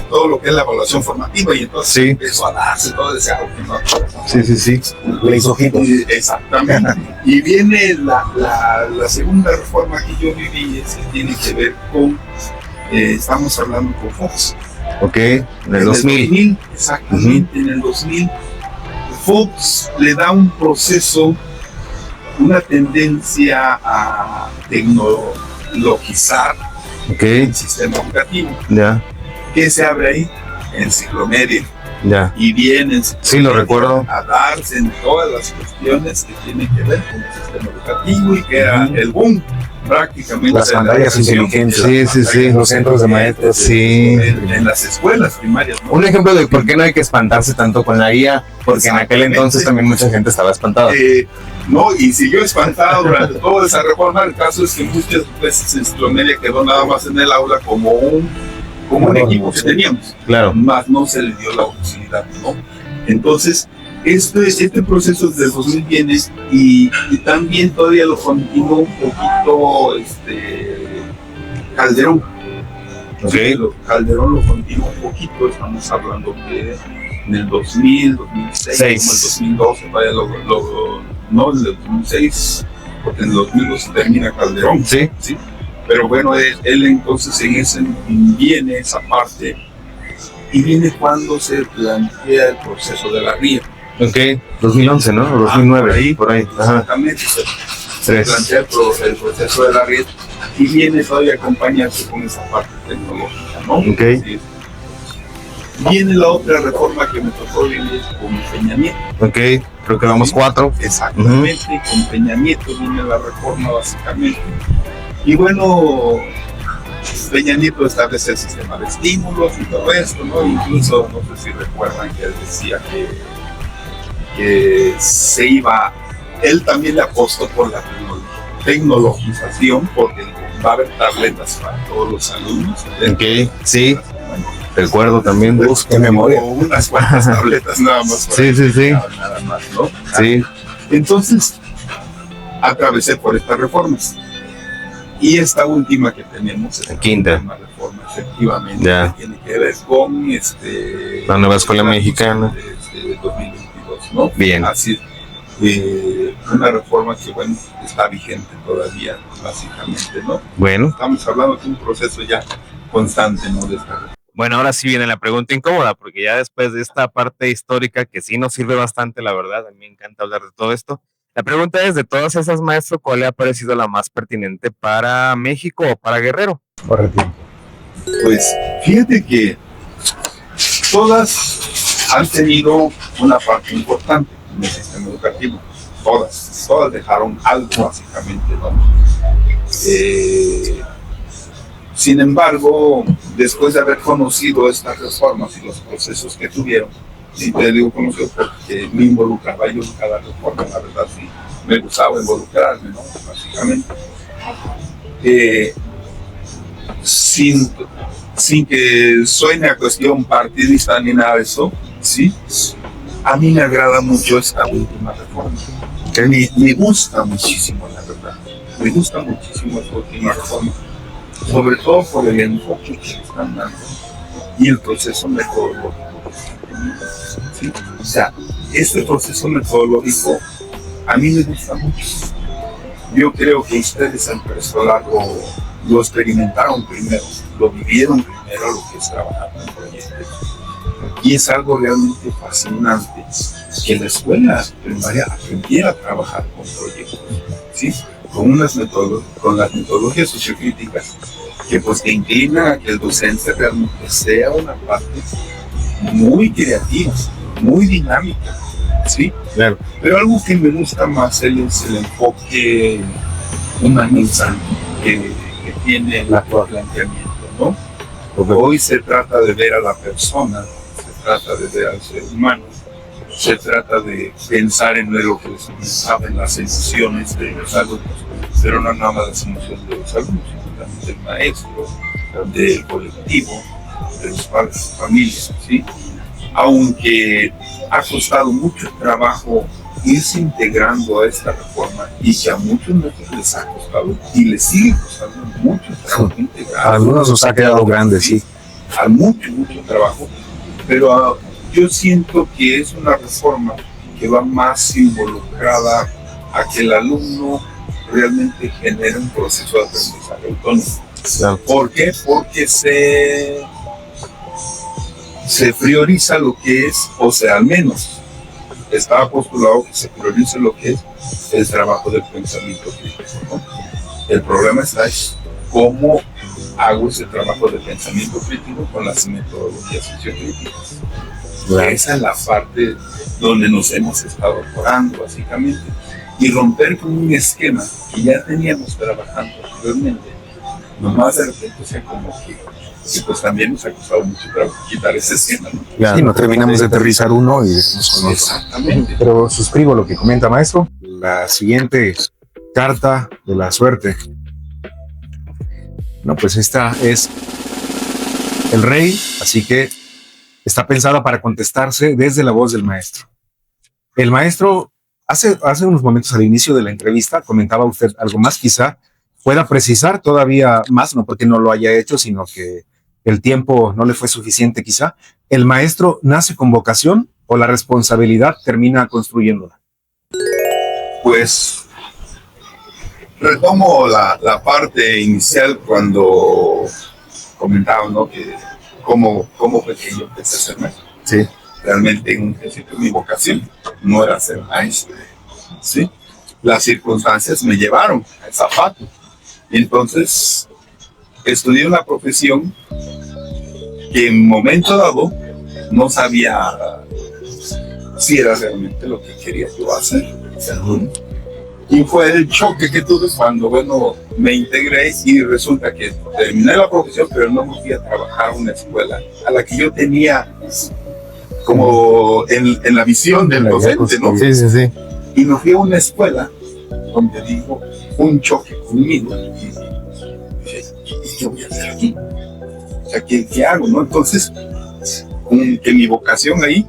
todo lo que es la evaluación formativa, y entonces empezó a darse todo ese algo. Sí. Le hizo ojito. Exactamente. Y viene la segunda reforma que yo viví, que tiene que ver con, estamos hablando con Fox. Ok, en el 2000. Exactamente, en el 2000. Fox le da un proceso, una tendencia a tecnologizar el sistema educativo. ¿Qué se abre ahí? En ciclo medio. Y vienen lo recuerdo a darse en todas las cuestiones que tienen que ver con el sistema educativo, y que era el boom prácticamente. Las pantallas inteligentes, sí, los centros de maestros, en las escuelas primarias, ¿no? Un ejemplo de por qué no hay que espantarse tanto con la IA, porque en aquel entonces también mucha gente estaba espantada. No, y siguió espantado durante toda esa reforma. El caso es que muchas veces en ciclo media quedó nada más en el aula como un equipo que teníamos, más no se le dio la oportunidad, ¿no? Entonces, este proceso desde el 2000 viene, y también todavía lo continuó un poquito Calderón. Calderón lo continuó un poquito, estamos hablando que en el 2000, 2006, como el 2012, vaya no, en el 2006, porque en el 2012 termina Calderón. Sí. Pero bueno, él entonces viene esa parte, y viene cuando se plantea el proceso de la RIA. 2011, ¿no? 2009, por ahí. Exactamente. Se plantea el proceso de la RIA, y viene todavía acompañarse con esa parte tecnológica, ¿no? Sí. Viene la otra reforma que me tocó vivir con Peña Nieto. Creo que vamos 4. Exactamente, con Peña Nieto viene la reforma básicamente. Y bueno, Peña Nieto establece el sistema de estímulos y todo esto, ¿no? Incluso, no sé si recuerdan que él decía que se iba, él también le apostó por la tecnologización, porque va a haber tabletas para todos los alumnos. Sí. Recuerdo también. Qué memoria. Unas cuantas tabletas nada más. Sí. Nada más, ¿no? Sí. Entonces, atravesé por estas reformas. Y esta última que tenemos es la quinta. Una reforma, efectivamente, Ya. que tiene que ver con La nueva escuela mexicana. de 2022, ¿no? Bien. Así una reforma que, bueno, está vigente todavía, básicamente, ¿no? Bueno. Estamos hablando de un proceso ya constante, ¿no? De esta reforma. Bueno, ahora sí viene la pregunta incómoda, porque ya después de esta parte histórica que sí nos sirve bastante, la verdad, a mí me encanta hablar de todo esto. La pregunta es, de todas esas, maestro, ¿cuál le ha parecido la más pertinente para México o para Guerrero? Pues fíjate que todas han tenido una parte importante en el sistema educativo. Todas dejaron algo, básicamente, ¿no? Sin embargo, después de haber conocido estas reformas y los procesos que tuvieron, y te digo conocido porque me involucraba yo en cada reforma, la verdad sí, me gustaba involucrarme, ¿no? Básicamente. Sin que suene a cuestión partidista ni nada de eso, ¿sí? A mí me agrada mucho esta última reforma. Me gusta muchísimo, la verdad. Me gusta muchísimo esta última reforma. Sobre todo por el enfoque que están dando y el proceso metodológico. ¿Sí? O sea, este proceso metodológico a mí me gusta mucho. Yo creo que ustedes en preescolar lo experimentaron primero, lo vivieron primero, lo que es trabajar en proyectos. Y es algo realmente fascinante que la escuela primaria aprendiera a trabajar con proyectos, ¿sí? Con las metodologías sociocríticas que pues te inclinan a que el docente realmente sea una parte muy creativa, muy dinámica, ¿sí? Claro. Pero algo que me gusta más es el enfoque humanista que tiene el planteamiento, ¿no? Porque hoy se trata de ver a la persona, se trata de ver al ser humano, se trata de pensar en lo que les comentaba, en las emociones de los alumnos, pero no nada más las emociones de los alumnos, sino también del maestro, del colectivo, de los padres de familia, ¿sí? Aunque ha costado mucho trabajo irse integrando a esta reforma y que a muchos maestros les ha costado y les sigue costando mucho trabajo integrar. A algunos nos ha quedado grande, sí. A mucho trabajo, pero yo siento que es una reforma que va más involucrada a que el alumno realmente genere un proceso de aprendizaje autónomo. ¿Por qué? Porque se prioriza lo que es, o sea, al menos estaba postulado que se priorice lo que es el trabajo del pensamiento crítico, ¿no? El problema está en cómo hago ese trabajo de pensamiento crítico con las metodologías sociocríticas. Esa es la parte donde nos hemos estado atorando, básicamente, y romper con un esquema que ya teníamos trabajando anteriormente. Nomás de repente, o sea, como que pues también nos ha costado mucho trabajo quitar ese esquema, ¿no? Claro. Sí, no terminamos de aterrizar uno y vamos con otro. Exactamente. Pero suscribo lo que comenta maestro. La siguiente carta de la suerte. No, pues esta es el rey, así que está pensada para contestarse desde la voz del maestro. El maestro, hace unos momentos al inicio de la entrevista, comentaba usted algo más, quizá pueda precisar todavía más, no porque no lo haya hecho, sino que el tiempo no le fue suficiente quizá. ¿El maestro nace con vocación o la responsabilidad termina construyéndola? Pues retomo la parte inicial cuando comentaba, ¿no? Que cómo fue que yo empecé a ser maestro. Sí. Realmente en un principio mi vocación no era ser maestro, ¿sí? Las circunstancias me llevaron a esa parte. Y entonces estudié una profesión que en un momento dado no sabía si era realmente lo que quería yo hacer. Y fue el choque que tuve cuando, bueno, me integré y resulta que terminé la profesión, pero no me fui a trabajar a una escuela a la que yo tenía como en la visión del docente, ¿no? Sí, sí, sí. Y me fui a una escuela donde digo, un choque conmigo. Y ¿qué voy a hacer aquí? O sea, ¿qué hago, no? Entonces, que mi vocación ahí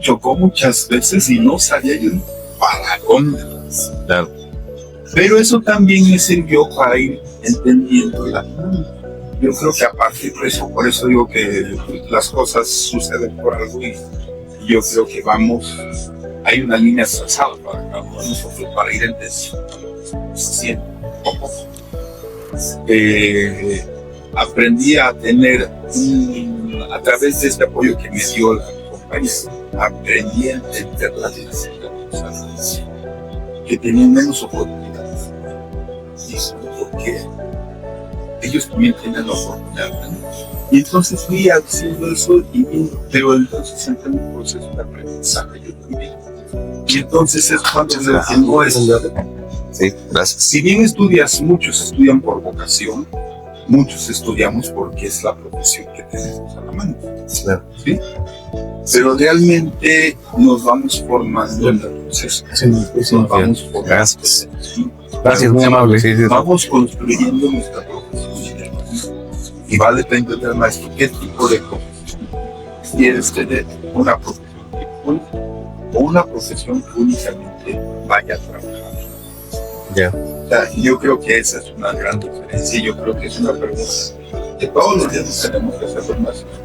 chocó muchas veces y no sabía yo para dónde. Claro. Pero eso también me sirvió para ir entendiendo la dinámica. Yo creo que a partir de eso, por eso digo que las cosas suceden por algo y yo creo que hay una línea trazada para cada uno de nosotros para ir entendiendo. Aprendí a tener, a través de este apoyo que me dio la compañía, aprendí a entender las personas que tenían menos oportunidades. Y eso porque ellos también tienen la oportunidad. Y entonces fui haciendo eso pero entonces entré en un proceso de aprendizaje yo también. Y entonces es cuando me entiendo eso. Sí, gracias. Si bien muchos estudian por vocación, muchos estudiamos porque es la profesión que tenemos a la mano. Claro. ¿Sí? Pero realmente nos vamos formando en el proceso. Nos vamos formando. Gracias. Gracias, muy amable. Sí, sí, Vamos construyendo nuestra profesión. Y va a depender del maestro qué tipo de profesión quieres tener, una profesión o una profesión que únicamente vaya a trabajar. Ya. O sea, yo creo que esa es una gran diferencia. Yo creo que es una pregunta que todos los días nos tenemos que hacer los maestros.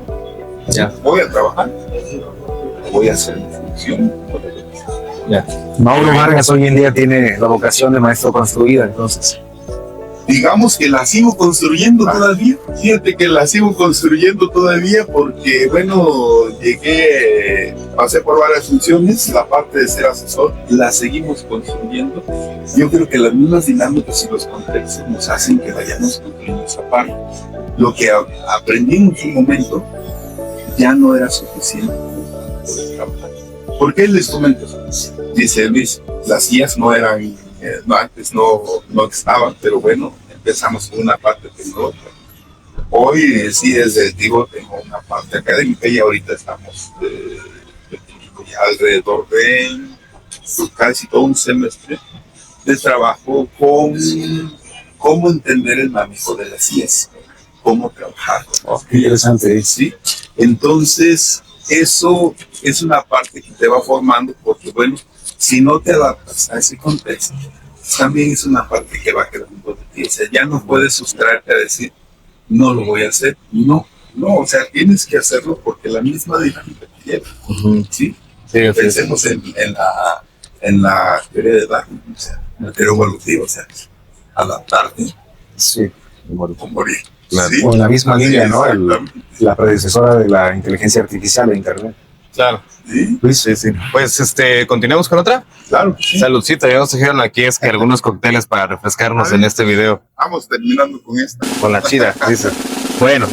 Ya. ¿Voy a trabajar? ¿Voy a hacer mi función? Mauro Vargas hoy en día tiene la vocación de maestro construida, entonces. Digamos que la sigo construyendo todavía. Fíjate que la sigo construyendo todavía porque, bueno, pasé por varias funciones, la parte de ser asesor, la seguimos construyendo. Yo creo que las mismas dinámicas y los contextos nos hacen que vayamos construyendo esa parte. Lo que aprendí en un momento ya no era suficiente para poder trabajar. ¿Por qué les comento eso? Dice Luis, las guías no eran, antes no estaban, pero bueno, empezamos con una parte tecnológica. Hoy sí, tengo una parte académica y ahorita estamos ya alrededor de casi todo un semestre de trabajo con cómo entender el manejo de las guías, cómo trabajar. Qué interesante. ¿Sí? Entonces, eso es una parte que te va formando porque, bueno, si no te adaptas a ese contexto, también es una parte que va quedando de ti. O sea, ya no puedes sustraerte a decir, no lo voy a hacer. No, o sea, tienes que hacerlo porque la misma dinámica te lleva. ¿Sí? Pensemos en la teoría de Darwin, o sea, la teoría evolutiva, o sea, adaptarte Sí. o morir. Claro. ¿Sí? O en la misma línea, ¿no? Exactamente. La predecesora de la inteligencia artificial de Internet. Claro. ¿Sí? Luis, Sí, sí. Pues continuamos con otra. Claro que sí. Saludcita, ya nos trajeron aquí algunos cócteles para refrescarnos en este video. Vamos terminando con esta. Con la chida, dice. Bueno,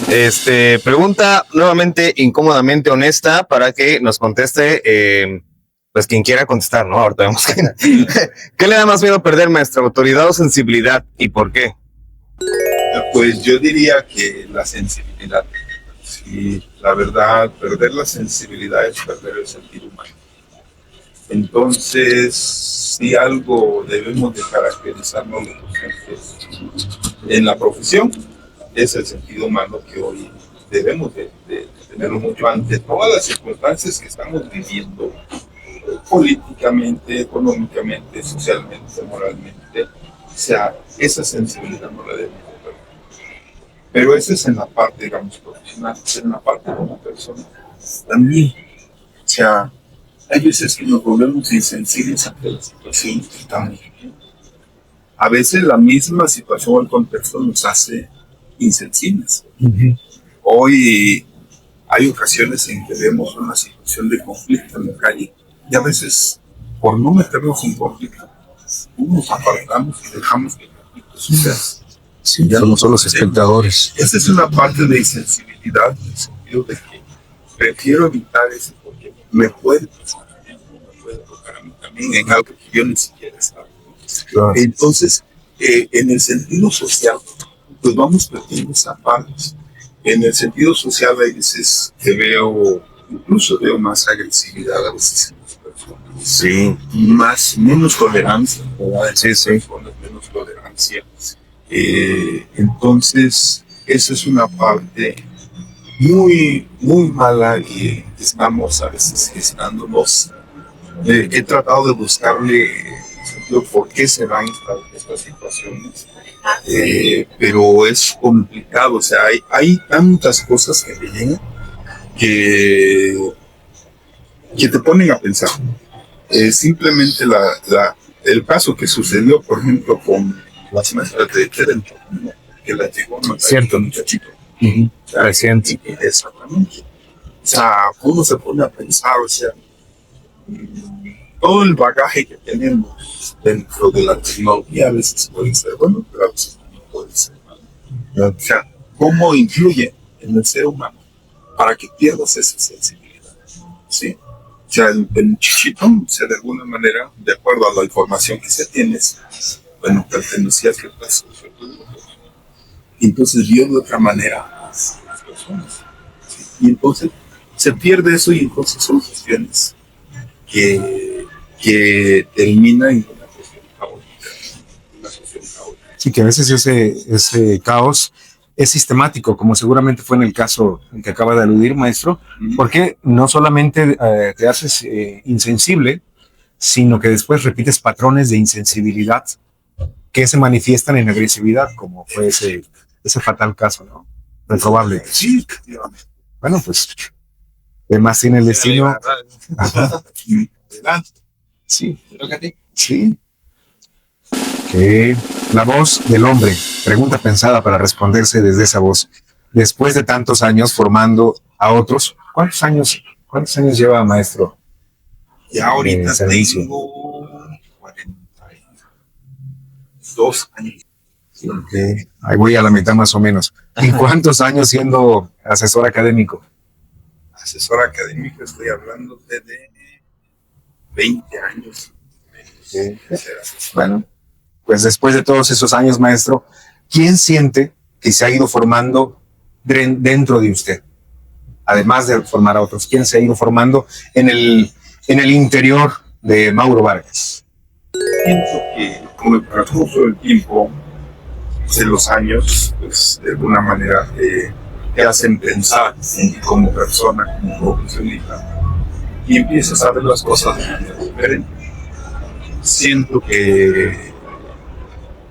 pregunta nuevamente incómodamente honesta para que nos conteste, pues quien quiera contestar, ¿no? Ahorita vemos ¿Qué le da más miedo perder, maestra? ¿Autoridad o sensibilidad? ¿Y por qué? Pues yo diría que la sensibilidad. Sí, la verdad, perder la sensibilidad es perder el sentido humano. Entonces, si algo debemos de caracterizarnos los docentes en la profesión, es el sentido humano que hoy debemos de tenerlo mucho ante todas las circunstancias que estamos viviendo, políticamente, económicamente, socialmente, moralmente. O sea, esa sensibilidad no la debemos de perder. Pero eso es en la parte, digamos, profesional, en la parte de una persona también. O sea, hay veces que nos volvemos insensibles ante las situaciones que estamos viviendo. A veces la misma situación o el contexto nos hace insensibles. Hoy hay ocasiones en que vemos una situación de conflicto en la calle y a veces, por no meternos en conflicto, nos apartamos y dejamos que el conflicto suceda. sí, ya no son los espectadores. Esta es una parte de insensibilidad en el sentido de que prefiero evitar eso porque me puede pasar, me puede tocar a mí también en algo que yo ni siquiera estaba. Claro. Entonces, en el sentido social, pues vamos perdiendo esa parte. En el sentido social, hay veces que incluso veo más agresividad a veces en las personas. Sí. Menos tolerancia, ¿verdad? Sí, sí. Menos tolerancia. Entonces, esa es una parte muy, muy mala y estamos a veces gestándonos. He tratado de buscarle por qué se dan estas situaciones, pero es complicado, o sea, hay tantas cosas que te llegan que te ponen a pensar. Simplemente el caso que sucedió, por ejemplo, con las maestras de Trento, ¿no? Que la llegó a matar Cierto. un muchachito. Reciente. Exactamente. O sea, uno se pone a pensar, o sea, todo el bagaje que tenemos dentro de la tecnología a veces puede ser bueno, pero a veces no puede ser malo. O sea, ¿cómo influye en el ser humano para que pierdas esa sensibilidad? ¿Sí? O sea, el muchachito, o sea, de alguna manera, de acuerdo a la información que se tiene, bueno, pertenecía a ciertas grupos. Y entonces vio de otra manera a las personas. ¿Sí? Y entonces se pierde eso y entonces son cuestiones que terminan en una cuestión caótica. Sí, que a veces ese caos es sistemático, como seguramente fue en el caso en que acaba de aludir, maestro, porque no solamente te haces insensible, sino que después repites patrones de insensibilidad que se manifiestan en agresividad, como fue ese fatal caso, ¿no? Reprobable. Sí, efectivamente. Bueno, pues, además tiene el destino. Sí, sí. Que la voz del hombre, pregunta pensada para responderse desde esa voz. Después de tantos años formando a otros, ¿cuántos años lleva, maestro? Y ahorita servicio. tengo 42 años. Okay. Ahí voy a la mitad más o menos. ¿Y cuántos años siendo asesor académico? Asesor académico, estoy hablando de 20 años. Okay. Bueno, pues después de todos esos años, maestro, ¿quién siente que se ha ido formando dentro de usted? Además de formar a otros, ¿quién se ha ido formando en el interior de Mauro Vargas? Siento que con el transcurso del tiempo, de los años, pues de alguna manera te hacen pensar como persona, como profesionista, y empiezas a ver las cosas de manera diferente. Siento que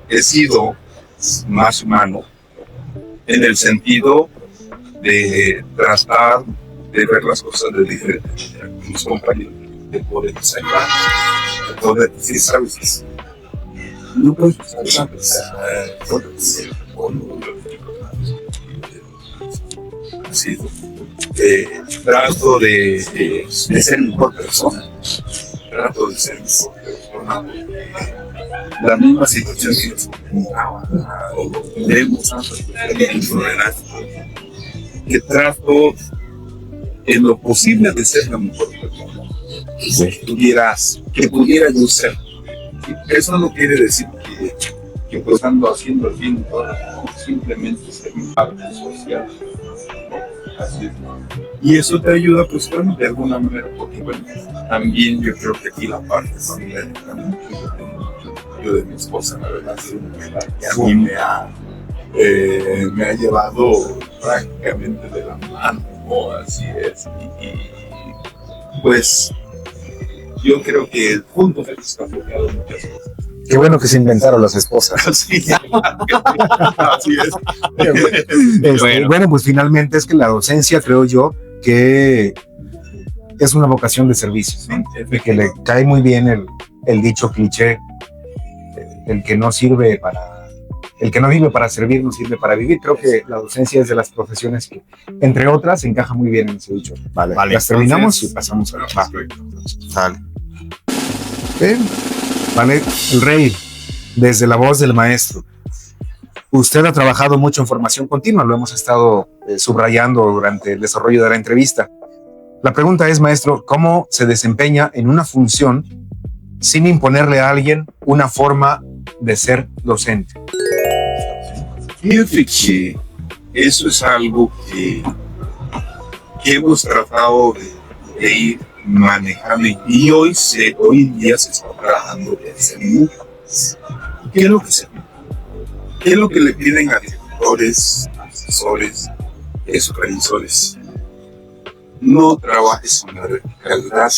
he sido más humano en el sentido de tratar de ver las cosas de diferente manera con mis compañeros, de poder ayudar, de poder decir, sabes, no puedes trato de ser mejor persona, trato de ser mejor persona. La misma situación que nos comentaba, tenemos intolerancia, que trato en lo posible de ser la mejor persona que pudiera yo ser. Eso no quiere decir que pues ando haciendo el bien, simplemente ser un parte social. Así es. Y eso te ayuda, pues bueno, de alguna manera, porque bueno, también yo creo que aquí la parte familiar, yo de mi esposa, la verdad, que a mí me ha llevado prácticamente de la mano, ¿no? Así es. Y pues yo creo que juntos hemos cambiado muchas cosas. Qué bueno que se inventaron las esposas. Así es. Bueno, pues finalmente es que la docencia, creo yo, que es una vocación de servicio, ¿no? De que le cae muy bien el dicho cliché, el que no vive para servir, no sirve para vivir. Creo que la docencia es de las profesiones que, entre otras, encaja muy bien en ese dicho. Vale. Las terminamos y pasamos a la paz. Bien. Vale, el rey, desde la voz del maestro. Usted ha trabajado mucho en formación continua, lo hemos estado subrayando durante el desarrollo de la entrevista. La pregunta es, maestro, ¿cómo se desempeña en una función sin imponerle a alguien una forma de ser docente? Fíjate que eso es algo que hemos tratado de ir manejando y hoy en día se está trabajando de hacer mucho. ¿Qué es lo que le piden a directores, asesores, supervisores? No trabajes con la verticalidad,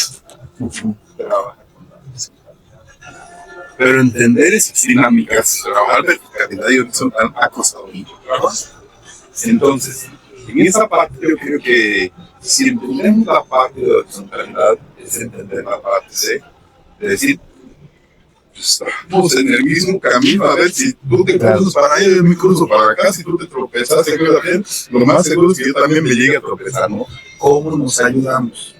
trabaja con la horizontalidad. Pero entender esas dinámicas, trabajar verticalidad y horizontal ha costado mucho trabajo. Entonces, en esa parte yo creo que si entendemos la parte de horizontalidad, es entender la parte de decir, pues, estamos en el mismo camino, a ver si tú te cruzas para allá, yo me cruzo para acá, si tú te tropezas, se queda bien, lo más seguro es que yo también me llegue a tropezar, ¿no? ¿Cómo nos ayudamos?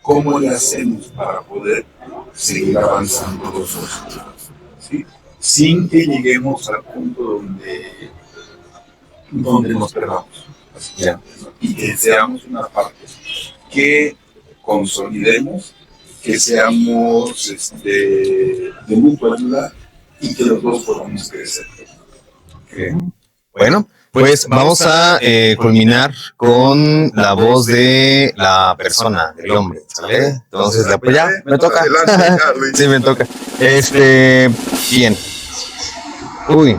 ¿Cómo le hacemos para poder seguir avanzando los objetivos? ¿Sí? Sin que lleguemos al punto donde nos perdamos. Y que seamos una parte que consolidemos, que seamos de mutua ayuda y que los dos podamos crecer. Bueno, pues vamos a culminar con la voz de la persona, del hombre, ¿sale? Entonces, pues ya, me toca. Sí, me toca. Bien. Uy,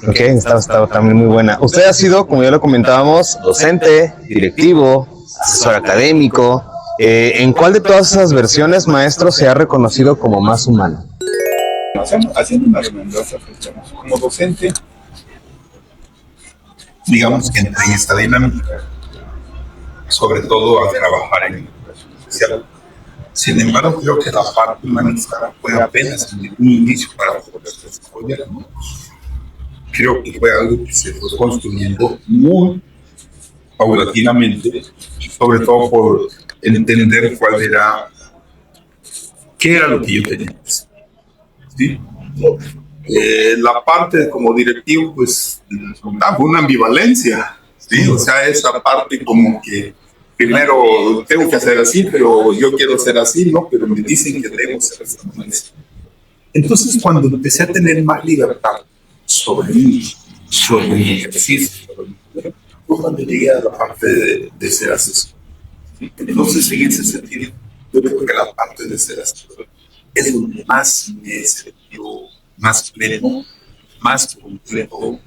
ok, estaba también muy buena. Usted ha sido, como ya lo comentábamos, docente, directivo, asesor académico. ¿En cuál de todas esas versiones, maestro, se ha reconocido como más humano? Haciendo una remembranza, como docente, digamos que entré en esta dinámica, sobre todo al trabajar en educación especial. Sin embargo, creo que la parte humanista fue apenas un inicio para poder desarrollar, ¿no? Creo que fue algo que se fue construyendo muy paulatinamente, sobre todo por entender qué era lo que yo tenía. ¿Sí? La parte como directivo, pues, fue una ambivalencia, ¿sí? O sea, esa parte como que primero tengo que hacer así, pero yo quiero ser así, ¿no? Pero me dicen que debo ser así. Entonces, cuando empecé a tener más libertad sobre mi ejercicio, fue cuando llegué a la parte de ser asesor. Entonces, en ese sentido, yo creo que la parte de ser asesor es donde más me he sentido más pleno, más completo,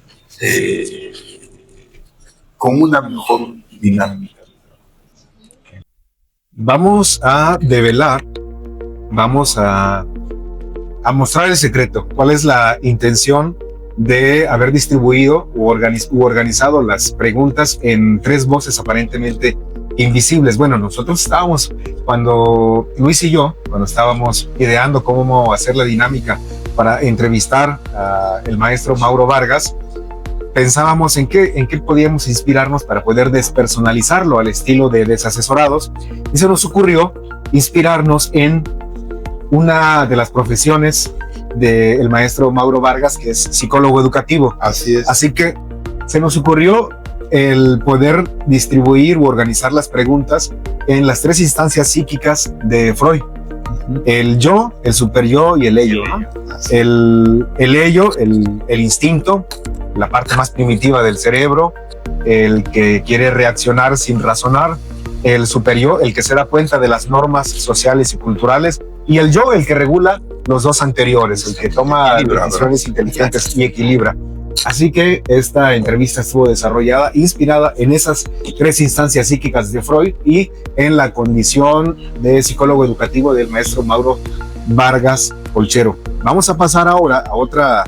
con una mejor dinámica. Vamos a develar, vamos a mostrar el secreto. ¿Cuál es la intención de haber distribuido u organizado las preguntas en 3 voces aparentemente invisibles? Bueno, nosotros estábamos, cuando Luis y yo, cuando estábamos ideando cómo hacer la dinámica para entrevistar al maestro Mauro Vargas, pensábamos en qué podíamos inspirarnos para poder despersonalizarlo al estilo de Desasesorados, y se nos ocurrió inspirarnos en una de las profesiones del maestro Mauro Vargas, que es psicólogo educativo. Así es. Así que se nos ocurrió el poder distribuir u organizar las preguntas en las 3 instancias psíquicas de Freud. El yo, el superyo y el ello, ¿no? El ello, el instinto, la parte más primitiva del cerebro, el que quiere reaccionar sin razonar, el superyo, el que se da cuenta de las normas sociales y culturales, y el yo, el que regula los 2 anteriores, el que toma decisiones inteligentes y equilibra. Así que esta entrevista estuvo desarrollada, inspirada en esas 3 instancias psíquicas de Freud y en la condición de psicólogo educativo del maestro Mauro Vargas Olchero. Vamos a pasar ahora a otra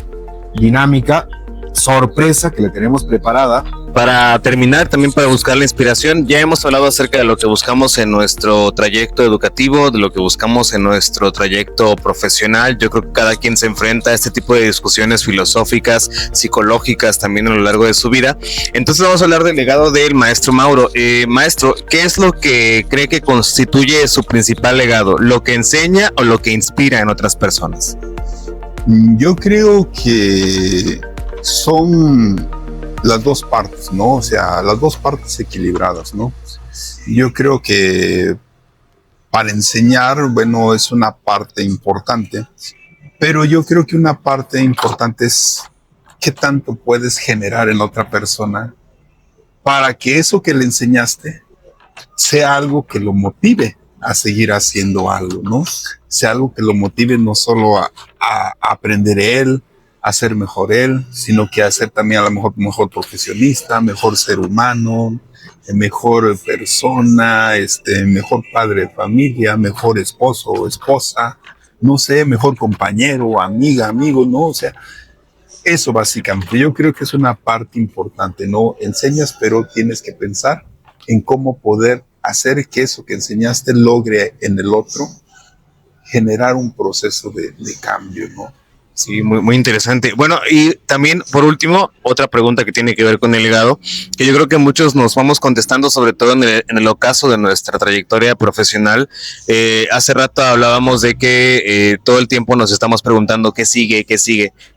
dinámica sorpresa que le tenemos preparada. Para terminar, también para buscar la inspiración, ya hemos hablado acerca de lo que buscamos en nuestro trayecto educativo, de lo que buscamos en nuestro trayecto profesional. Yo creo que cada quien se enfrenta a este tipo de discusiones filosóficas, psicológicas también a lo largo de su vida. Entonces vamos a hablar del legado del maestro Mauro. Maestro, ¿qué es lo que cree que constituye su principal legado? ¿Lo que enseña o lo que inspira en otras personas? Yo creo que son las 2 partes, ¿no? O sea, las 2 partes equilibradas, ¿no? Yo creo que para enseñar, bueno, es una parte importante, pero yo creo que una parte importante es qué tanto puedes generar en la otra persona para que eso que le enseñaste sea algo que lo motive a seguir haciendo algo, ¿no? Sea algo que lo motive no solo a aprender él, a ser mejor él, sino que a ser también a lo mejor profesionista, mejor ser humano, mejor persona, mejor padre de familia, mejor esposo o esposa, no sé, mejor compañero, amiga, amigo, ¿no? O sea, eso básicamente, yo creo que es una parte importante, ¿no? Enseñas, pero tienes que pensar en cómo poder hacer que eso que enseñaste logre en el otro generar un proceso de cambio, ¿no? Sí, muy interesante. Bueno, y también, por último, otra pregunta que tiene que ver con el legado, que yo creo que muchos nos vamos contestando, sobre todo en el ocaso de nuestra trayectoria profesional. Hace rato hablábamos de que todo el tiempo nos estamos preguntando qué sigue,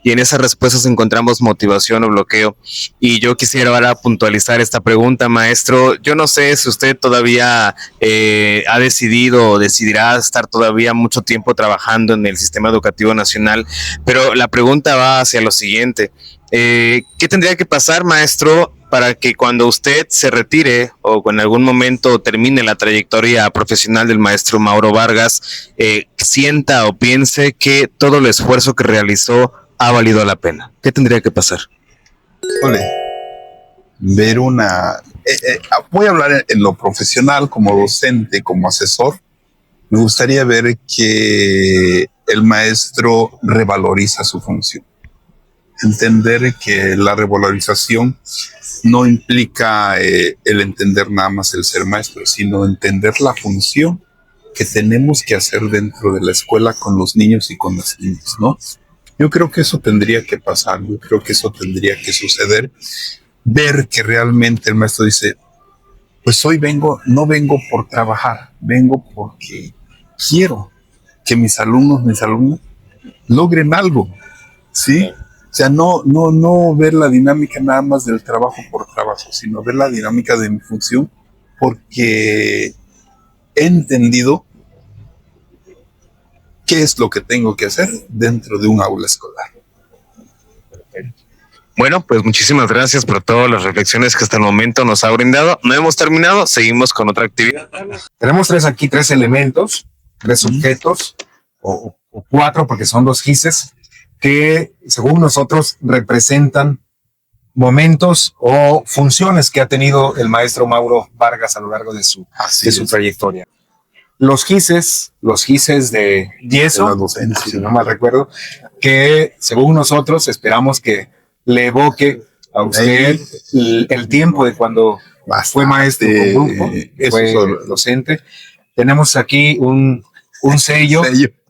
y en esas respuestas encontramos motivación o bloqueo. Y yo quisiera ahora puntualizar esta pregunta, maestro. Yo no sé si usted todavía ha decidido o decidirá estar todavía mucho tiempo trabajando en el sistema educativo nacional, pero la pregunta va hacia lo siguiente. ¿Qué tendría que pasar, maestro, para que cuando usted se retire o en algún momento termine la trayectoria profesional del maestro Mauro Vargas, sienta o piense que todo el esfuerzo que realizó ha valido la pena? ¿Qué tendría que pasar? Ver voy a hablar en lo profesional, como docente, como asesor. Me gustaría ver que el maestro revaloriza su función. Entender que la revalorización no implica el entender nada más el ser maestro, sino entender la función que tenemos que hacer dentro de la escuela con los niños y con las niñas, ¿no? Yo creo que eso tendría que pasar, yo creo que eso tendría que suceder. Ver que realmente el maestro dice, pues hoy no vengo por trabajar, vengo porque quiero que mis alumnos logren algo, ¿sí? O sea, no ver la dinámica nada más del trabajo por trabajo, sino ver la dinámica de mi función, porque he entendido qué es lo que tengo que hacer dentro de un aula escolar. Bueno, pues muchísimas gracias por todas las reflexiones que hasta el momento nos ha brindado. No hemos terminado, seguimos con otra actividad. Tenemos tres elementos, tres objetos, o cuatro, porque son dos gises, que según nosotros representan momentos o funciones que ha tenido el maestro Mauro Vargas a lo largo de su trayectoria. Los gises de yeso, si no mal recuerdo, que según nosotros esperamos que le evoque a usted el tiempo de cuando fue maestro con grupo, fue docente. Tenemos aquí un sello,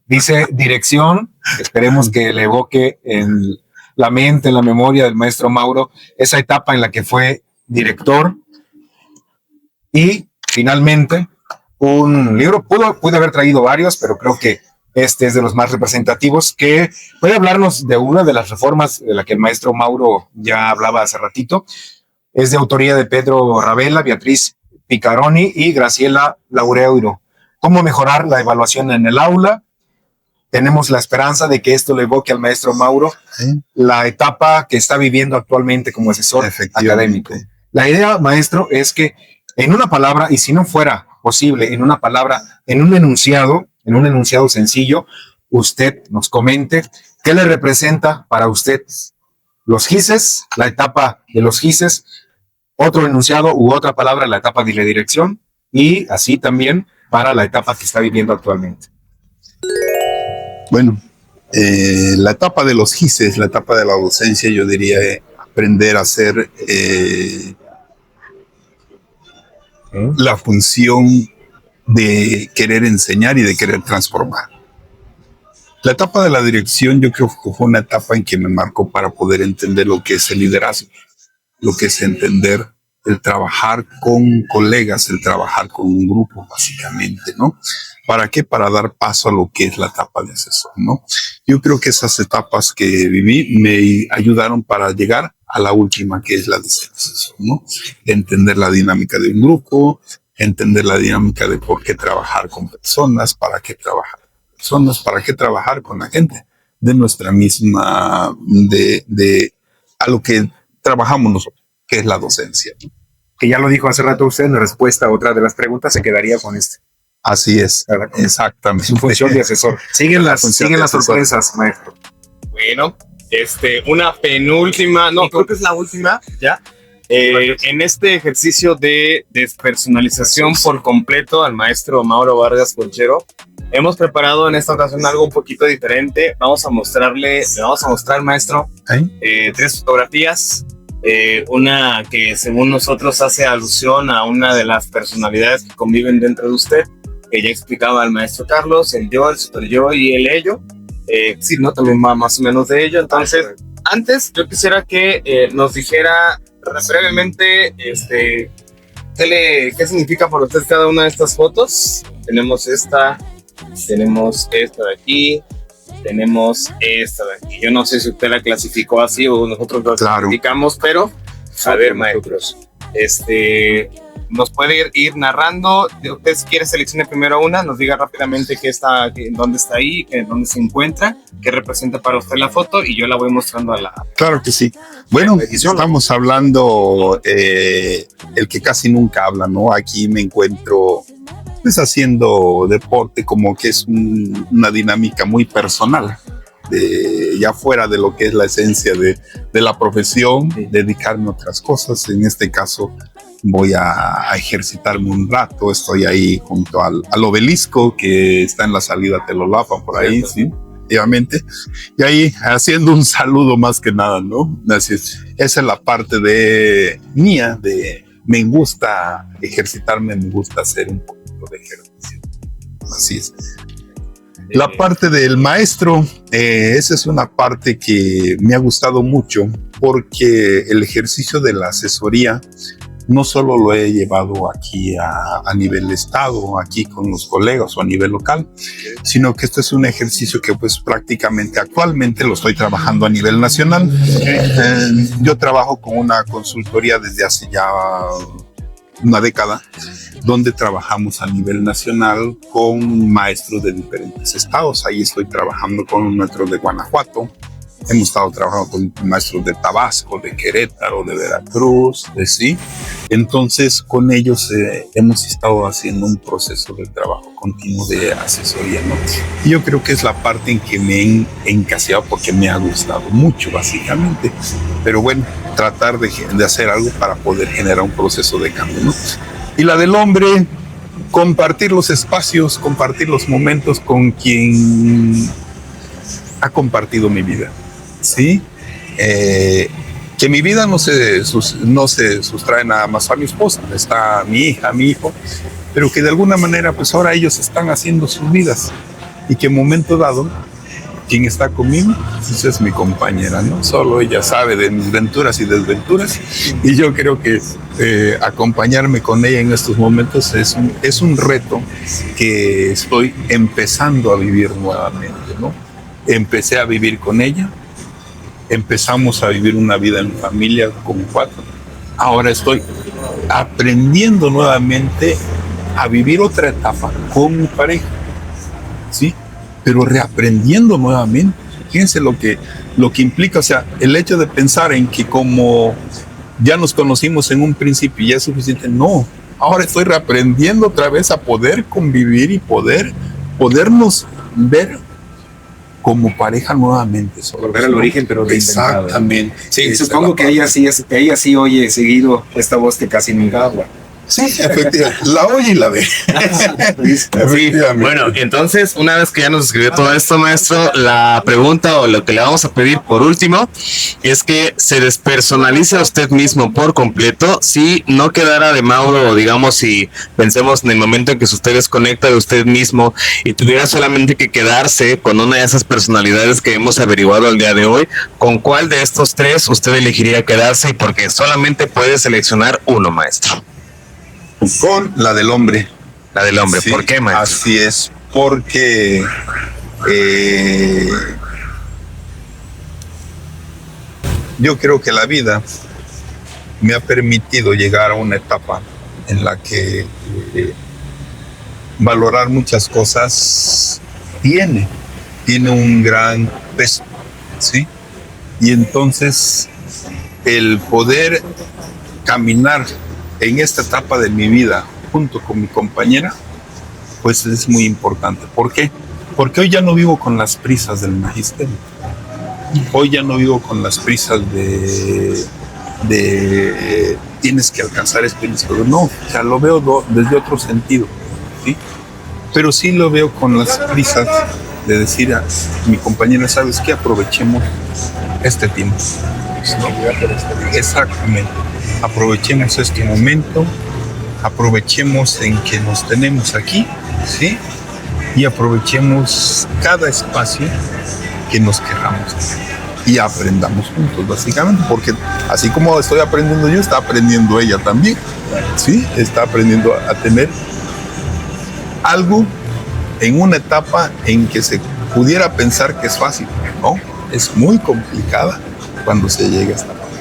dice dirección. Esperemos que le evoque en la mente, en la memoria del maestro Mauro, esa etapa en la que fue director. Y finalmente, un libro, pude haber traído varios, pero creo que este es de los más representativos, que puede hablarnos de una de las reformas de la que el maestro Mauro ya hablaba hace ratito. Es de autoría de Pedro Ravela, Beatriz Picaroni y Graciela Laureiro. ¿Cómo mejorar la evaluación en el aula? Tenemos la esperanza de que esto le evoque al maestro Mauro la etapa que está viviendo actualmente como asesor académico. La idea, maestro, es que en una palabra, y si no fuera posible, en una palabra, en un enunciado sencillo, usted nos comente qué le representa para usted los gises, la etapa de los gises, otro enunciado u otra palabra, la etapa de la dirección, y así también para la etapa que está viviendo actualmente. Bueno, la etapa de los gises, la etapa de la docencia, yo diría aprender a hacer la función de querer enseñar y de querer transformar. La etapa de la dirección yo creo que fue una etapa en que me marcó para poder entender lo que es el liderazgo, lo que es entender el trabajar con colegas, el trabajar con un grupo básicamente, ¿no? ¿Para qué? Para dar paso a lo que es la etapa de asesor, ¿no? Yo creo que esas etapas que viví me ayudaron para llegar a la última, que es la de ser asesor, ¿no? Entender la dinámica de un grupo, entender la dinámica de por qué trabajar con personas, para qué trabajar con personas, para qué trabajar con la gente de nuestra misma, a lo que trabajamos nosotros, que es la docencia. Que ya lo dijo hace rato usted en respuesta a otra de las preguntas, se quedaría con este. Así es, exactamente. Su función de asesor. Siguen las sorpresas, maestro. Bueno, una penúltima, no, creo que es la última, ¿ya? En este ejercicio de despersonalización por completo al maestro Mauro Vargas Conchero, hemos preparado en esta ocasión algo un poquito diferente. Le vamos a mostrar, maestro, 3 fotografías. Una que según nosotros hace alusión a una de las personalidades que conviven dentro de usted, que ya explicaba el maestro Carlos, el yo, el super yo y el ello. Sí, ¿no? También va más o menos de ello. Entonces, antes yo quisiera que nos dijera brevemente qué significa para usted cada una de estas fotos. Tenemos esta de aquí, tenemos esta de aquí. Yo no sé si usted la clasificó así o nosotros la clasificamos, pero a ver, maestros, nos puede ir narrando. Usted, si quiere, seleccione primero una, nos diga rápidamente dónde está ahí, dónde se encuentra, qué representa para usted la foto, y yo la voy mostrando a la... Claro que sí. Bueno, estamos hablando el que casi nunca habla, ¿no? Aquí me encuentro pues haciendo deporte, como que es una dinámica muy personal, ya fuera de lo que es la esencia de la profesión, dedicarme a otras cosas. En este caso voy a ejercitarme un rato. Estoy ahí junto al obelisco que está en la salida Telolapa, por ahí, sí, efectivamente. Y ahí haciendo un saludo más que nada, ¿no? Así es. Esa es la parte mía, me gusta ejercitarme, me gusta hacer un poquito de ejercicio. Así es. La parte del maestro, esa es una parte que me ha gustado mucho, porque el ejercicio de la asesoría no solo lo he llevado aquí a nivel estado, aquí con los colegas o a nivel local, sino que este es un ejercicio que pues prácticamente actualmente lo estoy trabajando a nivel nacional. Yo trabajo con una consultoría desde hace ya una década, donde trabajamos a nivel nacional con maestros de diferentes estados. Ahí estoy trabajando con un maestro de Guanajuato, hemos estado trabajando con maestros de Tabasco, de Querétaro, de Veracruz, sí. Entonces con ellos hemos estado haciendo un proceso de trabajo continuo de asesoría, ¿no? Y yo creo que es la parte en que me he encasillado, porque me ha gustado mucho, básicamente. Pero bueno, tratar de hacer algo para poder generar un proceso de cambio, ¿no? Y la del hombre, compartir los espacios, compartir los momentos con quien ha compartido mi vida, ¿sí? Que mi vida no se sustrae nada más a mi esposa, está mi hija, mi hijo, pero que de alguna manera pues ahora ellos están haciendo sus vidas, y que en momento dado quien está conmigo pues es mi compañera, ¿no? Solo ella sabe de mis venturas y desventuras, y yo creo que acompañarme con ella en estos momentos es un reto que estoy empezando a vivir nuevamente, ¿no? Empecé a vivir con ella, empezamos a vivir una vida en familia con 4. Ahora estoy aprendiendo nuevamente a vivir otra etapa con mi pareja, ¿sí? Pero reaprendiendo nuevamente. Fíjense lo que implica, o sea, el hecho de pensar en que como ya nos conocimos en un principio y ya es suficiente. No, ahora estoy reaprendiendo otra vez a poder convivir y podernos ver como pareja nuevamente. Volver al origen, pero reinventado. Exactamente. Sí, supongo que ella sí oye seguido esta voz que casi nunca habla. Sí, efectivamente. La oye y la ve. Sí, bueno, entonces, una vez que ya nos escribió todo esto, maestro, la pregunta o lo que le vamos a pedir por último es que se despersonalice a usted mismo por completo. Si no quedara de Mauro, digamos, si pensemos en el momento en que usted desconecta de usted mismo y tuviera solamente que quedarse con una de esas personalidades que hemos averiguado el día de hoy, ¿con cuál de estos 3 usted elegiría quedarse? Y porque solamente puede seleccionar uno, maestro. Con la del hombre. La del hombre, Sí, ¿por qué, maestro? Así es, porque yo creo que la vida me ha permitido llegar a una etapa en la que valorar muchas cosas tiene un gran peso, ¿sí? Y entonces el poder caminar en esta etapa de mi vida junto con mi compañera, pues es muy importante. ¿Por qué? Porque hoy ya no vivo con las prisas del magisterio. Hoy ya no vivo con las prisas de tienes que alcanzar esto, no, o sea, lo veo desde otro sentido, ¿sí? Pero sí lo veo con las prisas de decir a mi compañera, ¿sabes qué? Aprovechemos este tiempo, ¿no? Exactamente, aprovechemos este momento, aprovechemos en que nos tenemos aquí, ¿sí? Y aprovechemos cada espacio que nos queramos y aprendamos juntos, básicamente, porque así como estoy aprendiendo yo, está aprendiendo ella también, ¿sí? Está aprendiendo a tener algo en una etapa en que se pudiera pensar que es fácil, ¿no? Es muy complicada cuando se llega a esta parte.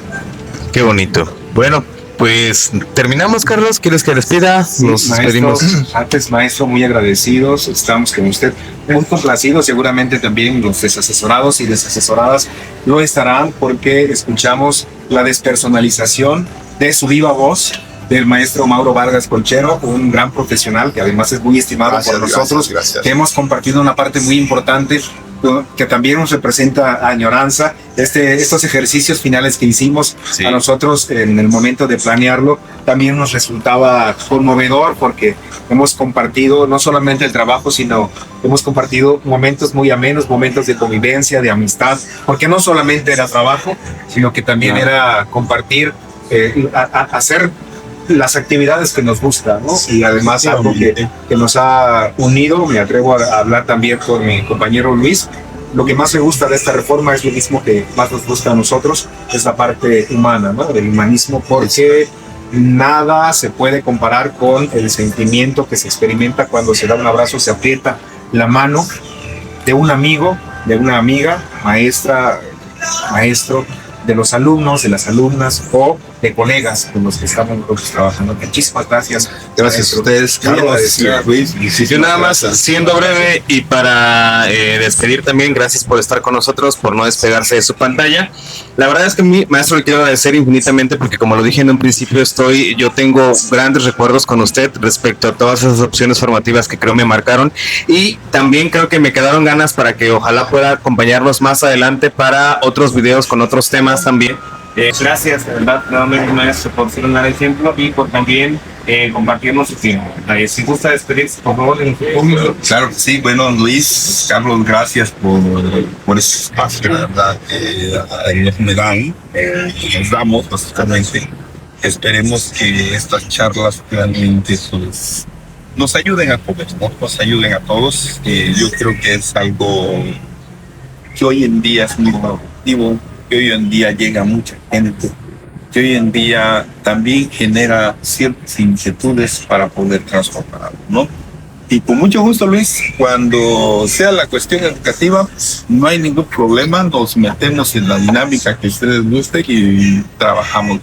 Qué bonito. Bueno, pues terminamos, Carlos. ¿Quieres que les pida? Sí, Nos maestro, despedimos. antes, maestro, muy agradecidos. Estamos con usted muy complacidos. Seguramente también los desasesorados y desasesoradas lo estarán, porque escuchamos la despersonalización de su viva voz del maestro Mauro Vargas Colchero, un gran profesional que además es muy estimado por nosotros, gracias. que hemos compartido una parte muy importante que también nos representa añoranza. Estos ejercicios finales que hicimos, Sí. a nosotros en el momento de planearlo también nos resultaba conmovedor, porque hemos compartido no solamente el trabajo, sino hemos compartido momentos muy amenos, momentos de convivencia, de amistad, porque no solamente era trabajo, sino que también era compartir, hacer las actividades que nos gustan, ¿no? Y además algo que nos ha unido, me atrevo a hablar también con mi compañero Luis. Lo que más me gusta de esta reforma es lo mismo que más nos gusta a nosotros, es la parte humana, ¿no? Del humanismo, porque nada se puede comparar con el sentimiento que se experimenta cuando se da un abrazo, se aprieta la mano de un amigo, de una amiga, maestra, maestro, de los alumnos, de las alumnas o de colegas con los que estamos nosotros trabajando. Muchísimas gracias. Gracias a ustedes, Muy Carlos, agradecido. Luis. Yo nada más, siendo breve y para despedir también, gracias por estar con nosotros, por no despegarse de su pantalla. La verdad es que mi maestro le quiero agradecer infinitamente, porque como lo dije en un principio, yo tengo grandes recuerdos con usted respecto a todas esas opciones formativas que creo me marcaron, y también creo que me quedaron ganas para que ojalá pueda acompañarnos más adelante para otros videos con otros temas también. Gracias, de verdad, nuevamente, maestro, por ser un gran ejemplo y por también compartirnos su tiempo. Si gusta despedirse, por favor, en un minuto. Claro que sí. Bueno, Luis, Carlos, gracias por ese espacio, la verdad, que me dan, que nos damos, básicamente. Esperemos que estas charlas realmente nos ayuden a todos, ¿no? Nos ayuden a todos. Yo creo que es algo que hoy en día es muy productivo, que hoy en día llega a mucha gente, que hoy en día también genera ciertas inquietudes para poder transformar, ¿no? Y con mucho gusto, Luis, cuando sea la cuestión educativa, no hay ningún problema, nos metemos en la dinámica que ustedes gusten y trabajamos.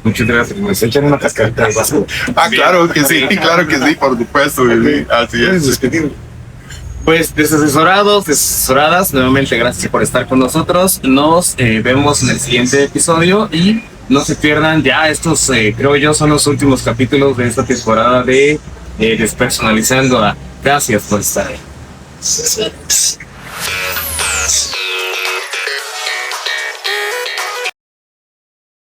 Muchas gracias. Pues echen una cascarita de vaso. Claro que sí, por supuesto. Así ¿Puedes es. despedir? Pues desasesorados, desasesoradas, nuevamente gracias por estar con nosotros. Nos vemos en el siguiente episodio y no se pierdan ya estos, creo yo, son los últimos capítulos de esta temporada de Despersonalizando. Gracias por estar ahí.